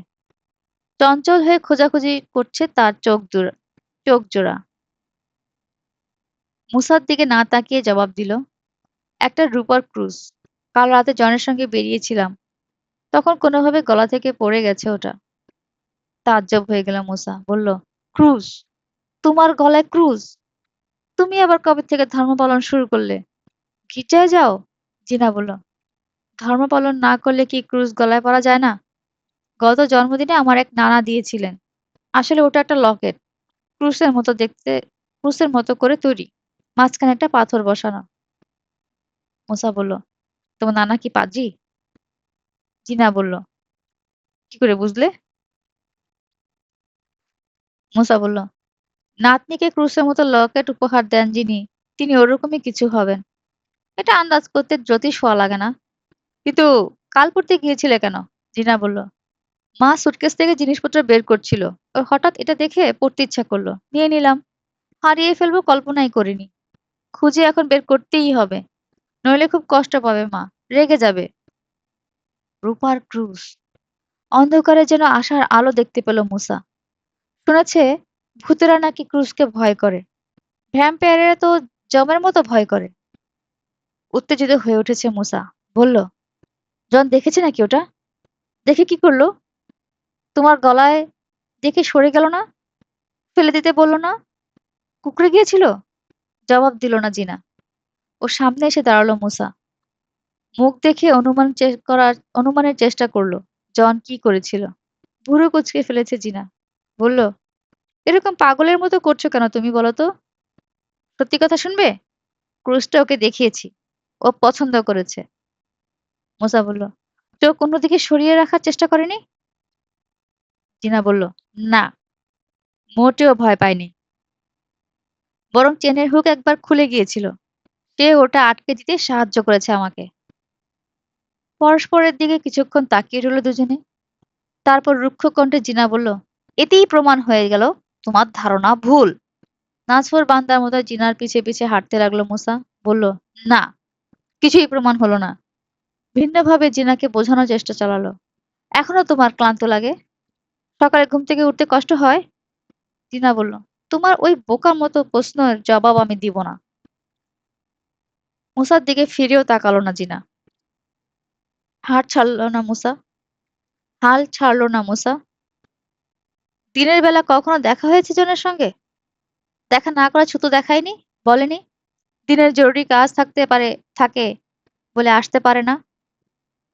[SPEAKER 2] চঞ্চল হয়ে খোঁজাখুঁজি করছে তার চোখ জোড়া। মুসার দিকে না তাকিয়ে জবাব দিল, একটা রূপার ক্রুজ। কাল রাতে জনের সঙ্গে বেরিয়েছিলাম। তখন কোনোভাবে গলা থেকে পড়ে গেছে ওটা। তাজ্জব হয়ে গেল মুসা। বলল, ক্রুজ? তোমার গলায় ক্রুজ? তুমি আবার কবে থেকে ধর্ম পালন শুরু করলে? গির্জায় যাও? জিনা বলল, ধর্ম পালন না করলে কি ক্রুজ গলায় পরা যায় না? গত জন্মদিনে আমার এক নানা দিয়েছিলেন। আসলে ওটা একটা লকেট। ক্রুশের মতো দেখতে। ক্রুশের মতো করে তৈরি। মাঝখানে একটা পাথর বসানো। মুসা বলল, তোমার নানা কি পাদ্রী? জিনা বলল, কি করে বুঝলে? মুসা বলল, নাতনিকে ক্রুশের মতো লকেট উপহার দেন যিনি, তিনি ওরকমই কিছু হবেন। এটা আন্দাজ করতে জ্যোতিষ হওয়া লাগে না। কিন্তু কাল পড়তে গিয়েছিলে কেন? জিনা বলল, মা সুটকেস থেকে জিনিসপত্র বের করছিল। ও হঠাৎ এটা দেখে পড়তে ইচ্ছা করলো, নিয়ে নিলাম। হারিয়ে ফেলবো কল্পনাই করিনি। খুঁজে এখন বের করতেই হবে। নইলে খুব কষ্ট পাবে মা। রেগে যাবে। রূপার ক্রুশ। অন্ধকারে যেন আশার আলো দেখতে পেল মুসা। শুনেছে ভূতেরা নাকি ক্রুশকে ভয় করে, ভ্যাম্পায়ারেরা তো জমের মতো ভয় করে। উত্তেজিত হয়ে উঠেছে মুসা, বলল, জন দেখেছে নাকি ওটা? দেখে কি করলো? তোমার গলায় দেখে সরে গেল না? ফেলে দিতে বললো না? কুকড়ে গিয়েছিল? জবাব দিল না জিনা। ও সামনে এসে দাঁড়ালো মুসা। মুখ দেখে অনুমানের চেষ্টা করলো জন কি করেছিল। ভুরু কুঁচকে ফেলেছে জিনা। বলল, এরকম পাগলের মতো করছো কেন তুমি বলো তো? সত্যি কথা শুনবে? ক্রুশটা ওকে দেখিয়েছি, ও পছন্দ করেছে। মুসা বলল, চোখ অন্যদিকে সরিয়ে রাখার চেষ্টা করেনি? জিনা বলল, না, মোটেও ভয় পায়নি। বরং চেনের হুক একবার খুলে গিয়েছিল, সে ওটা আটকে দিতে সাহায্য করেছে আমাকে। পরস্পরের দিকে কিছুক্ষণ তাকিয়ে রইল দুজনে। তারপর রুক্ষ কণ্ঠে জিনা বলল, এতেই প্রমাণ হয়ে গেল তোমার ধারণা ভুল। নাছোড় বান্দার মতো জিনার পিছে পিছে হাঁটতে লাগলো মুসা। বলল, না, কিছুই প্রমাণ হলো না। ভিন্নভাবে জিনাকে বোঝানোর চেষ্টা চালালো। এখনো তোমার ক্লান্ত লাগে? সকালে ঘুম থেকে উঠতে কষ্ট হয়? জিনা বলল, তোমার ওই বোকার মতো প্রশ্নের জবাব আমি দিব না। মুসার দিকে ফিরেও তাকালো না জিনা। হাল ছাড়লো না মুসা। হাল ছাড়লো না মুসা। দিনের বেলা কখনো দেখা হয়েছে জনের সঙ্গে? দেখা না করা ছুতো দেখায়নি? বলেনি দিনের জরুরি কাজ থাকতে পারে, থাকে বলে আসতে পারে না?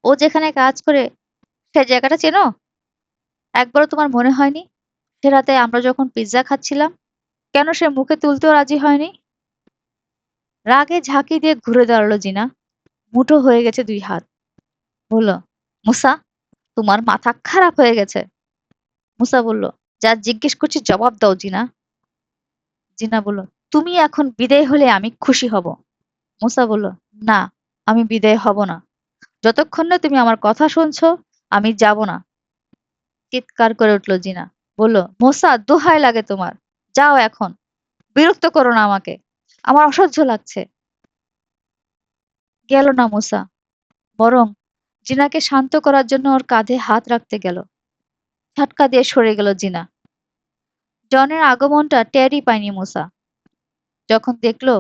[SPEAKER 2] ও যেখানে কাজ করে সে জায়গাটা চেনো? একবারও তোমার মনে হয়নি সে রাতে আমরা যখন পিৎজা খাচ্ছিলাম কেন সে মুখে তুলতেও রাজি হয়নি? রাগে ঝাঁকি দিয়ে ঘুরে দাঁড়ালো জিনা। মুঠো হয়ে গেছে দুই হাত। বলল, মুসা, তোমার মাথা খারাপ হয়ে গেছে। মুসা বলল, যা জিজ্ঞেস করছি জবাব দাও জিনা। জিনা বলল, তুমি এখন বিদায় হলে আমি খুশি হব। মুসা বলল, না, আমি বিদায় হব না যতক্ষণ না তুমি আমার কথা শুনছো। আমি যাব না। চিৎকার করে উঠল জিনা। বলল, মোসা, দোহাই লাগে তোমার, যাও এখন। বিরক্ত করো না আমাকে, আমার অসহ্য লাগছে। গেল না মুসা, বরং জিনাকে শান্ত করার জন্য ওর কাঁধে হাত রাখতে গেল। ঝটকা দিয়ে সরে গেল জিনা। জনের আগমনটা টেরই পায়নি মুসা। যখন দেখলো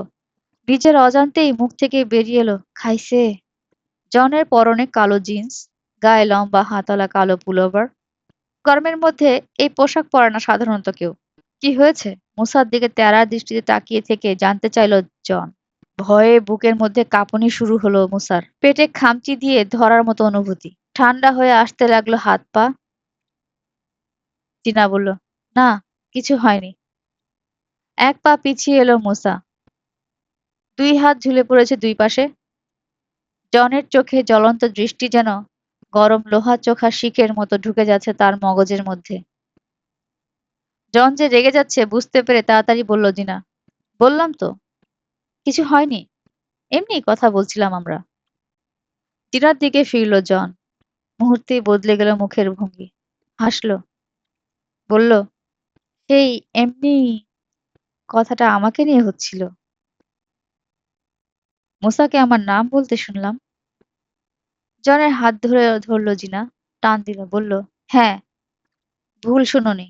[SPEAKER 2] নিজের অজান্তেই মুখ থেকে বেরিয়ে এলো, খাইছে। জনের পরনে কালো জিন্স, গায়ে লম্বা হাতওয়ালা কালো পুলোভার। গরমের মধ্যে এই পোশাক পরে না সাধারণত কেউ। কি হয়েছে? মুসার দিকে তেরা দৃষ্টিতে তাকিয়ে থেকে জানতে চাইল জন। ভয়ে বুকের মধ্যে কাঁপুনি শুরু হলো মুসার। পেটে খামচি দিয়ে ধরার মতো অনুভূতি। ঠান্ডা হয়ে আসতে লাগলো হাত পা। টিনা বলল, না, কিছু হয়নি। এক পা পিছিয়ে এলো মুসা। দুই হাত ঝুলে পড়েছে দুই পাশে। জনের চোখে জ্বলন্ত দৃষ্টি যেন গরম লোহা চোখা শিকের মতো ঢুকে যাচ্ছে তার মগজের মধ্যে। জন যে রেগে যাচ্ছে বুঝতে পেরে তাড়াতাড়ি বলল, জিনা, বললাম তো কিছু হয়নি, এমনি কথা বলছিলাম আমরা। জিনার দিকে ফিরল জন। মুহূর্তেই বদলে গেল মুখের ভঙ্গি। হাসলো। বলল, সেই এমনি কথাটা আমাকে নিয়ে হচ্ছিল। মুসাকে আমার নাম বলতে শুনলাম। জনের হাত ধরে ধরল জিনা, টান দিল, বলল, হ্যাঁ, ভুল শুনোনি।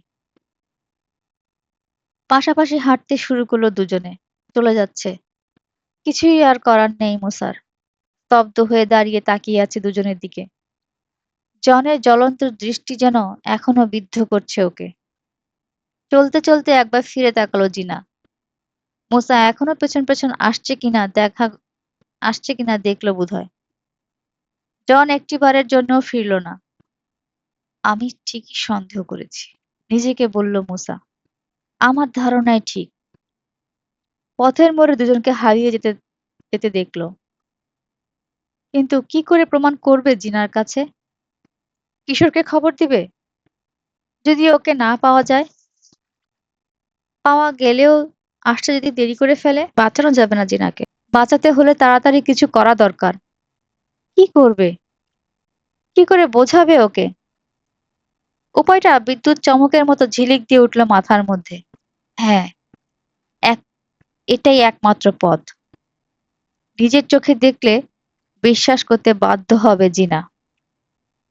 [SPEAKER 2] পাশাপাশি হাঁটতে শুরু করলো দুজনে। চলে যাচ্ছে। কিছুই আর করার নেই মুসার। স্তব্ধ হয়ে দাঁড়িয়ে তাকিয়ে আছে দুজনের দিকে। জনের জ্বলন্ত দৃষ্টি যেন এখনো বিদ্ধ করছে ওকে। চলতে চলতে একবার ফিরে তাকালো জিনা। মুসা এখনো পেছন পেছন আসছে কিনা দেখলো বোধহয়। জন একটিবারের জন্যও ফিরল না। আমি ঠিকই সন্দেহ করেছি, নিজেকে বলল মুসা। আমার ধারণাই ঠিক। পথের মোড়ে দুজনকে হারিয়ে যেতে যেতে দেখলো। কিন্তু কি করে প্রমাণ করবে জিনার কাছে? কিশোরকে খবর দিবে? যদি ওকে না পাওয়া যায়? পাওয়া গেলেও আসতে যদি দেরি করে ফেলে? বাঁচানো যাবে না জিনাকে। বাঁচাতে হলে তাড়াতাড়ি কিছু করা দরকার। কি করবে? কি করে বোঝাবে ওকে? উপায়টা বিদ্যুৎ চমকের মতো ঝিলিক দিয়ে উঠল মাথার মধ্যে। হ্যাঁ, এক এটাই একমাত্র পথ। নিজের চোখে দেখলে বিশ্বাস করতে বাধ্য হবে জিনা।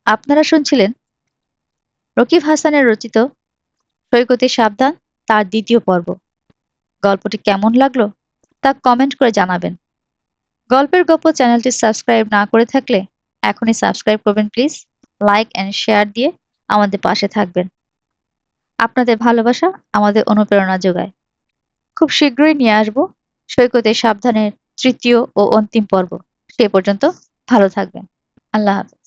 [SPEAKER 2] আপনারা শুনছিলেন রকিব হাসানের রচিত সৈকতে সাবধান, তার দ্বিতীয় পর্ব। গল্পটি কেমন লাগলো তা কমেন্ট করে জানাবেন। গল্পের গপ্প চ্যানেলটি সাবস্ক্রাইব না করে থাকলে এখনই সাবস্ক্রাইব করবেন প্লিজ। লাইক এন্ড শেয়ার দিয়ে আমাদের পাশে থাকবেন। আপনাদের ভালোবাসা আমাদের অনুপ্রেরণা যোগায়। খুব শীঘ্রই নিয়ে আসবো সৈকতে সাবধানের তৃতীয় ও অন্তিম পর্ব। সে পর্যন্ত ভালো থাকবেন। আল্লাহ হাফেজ।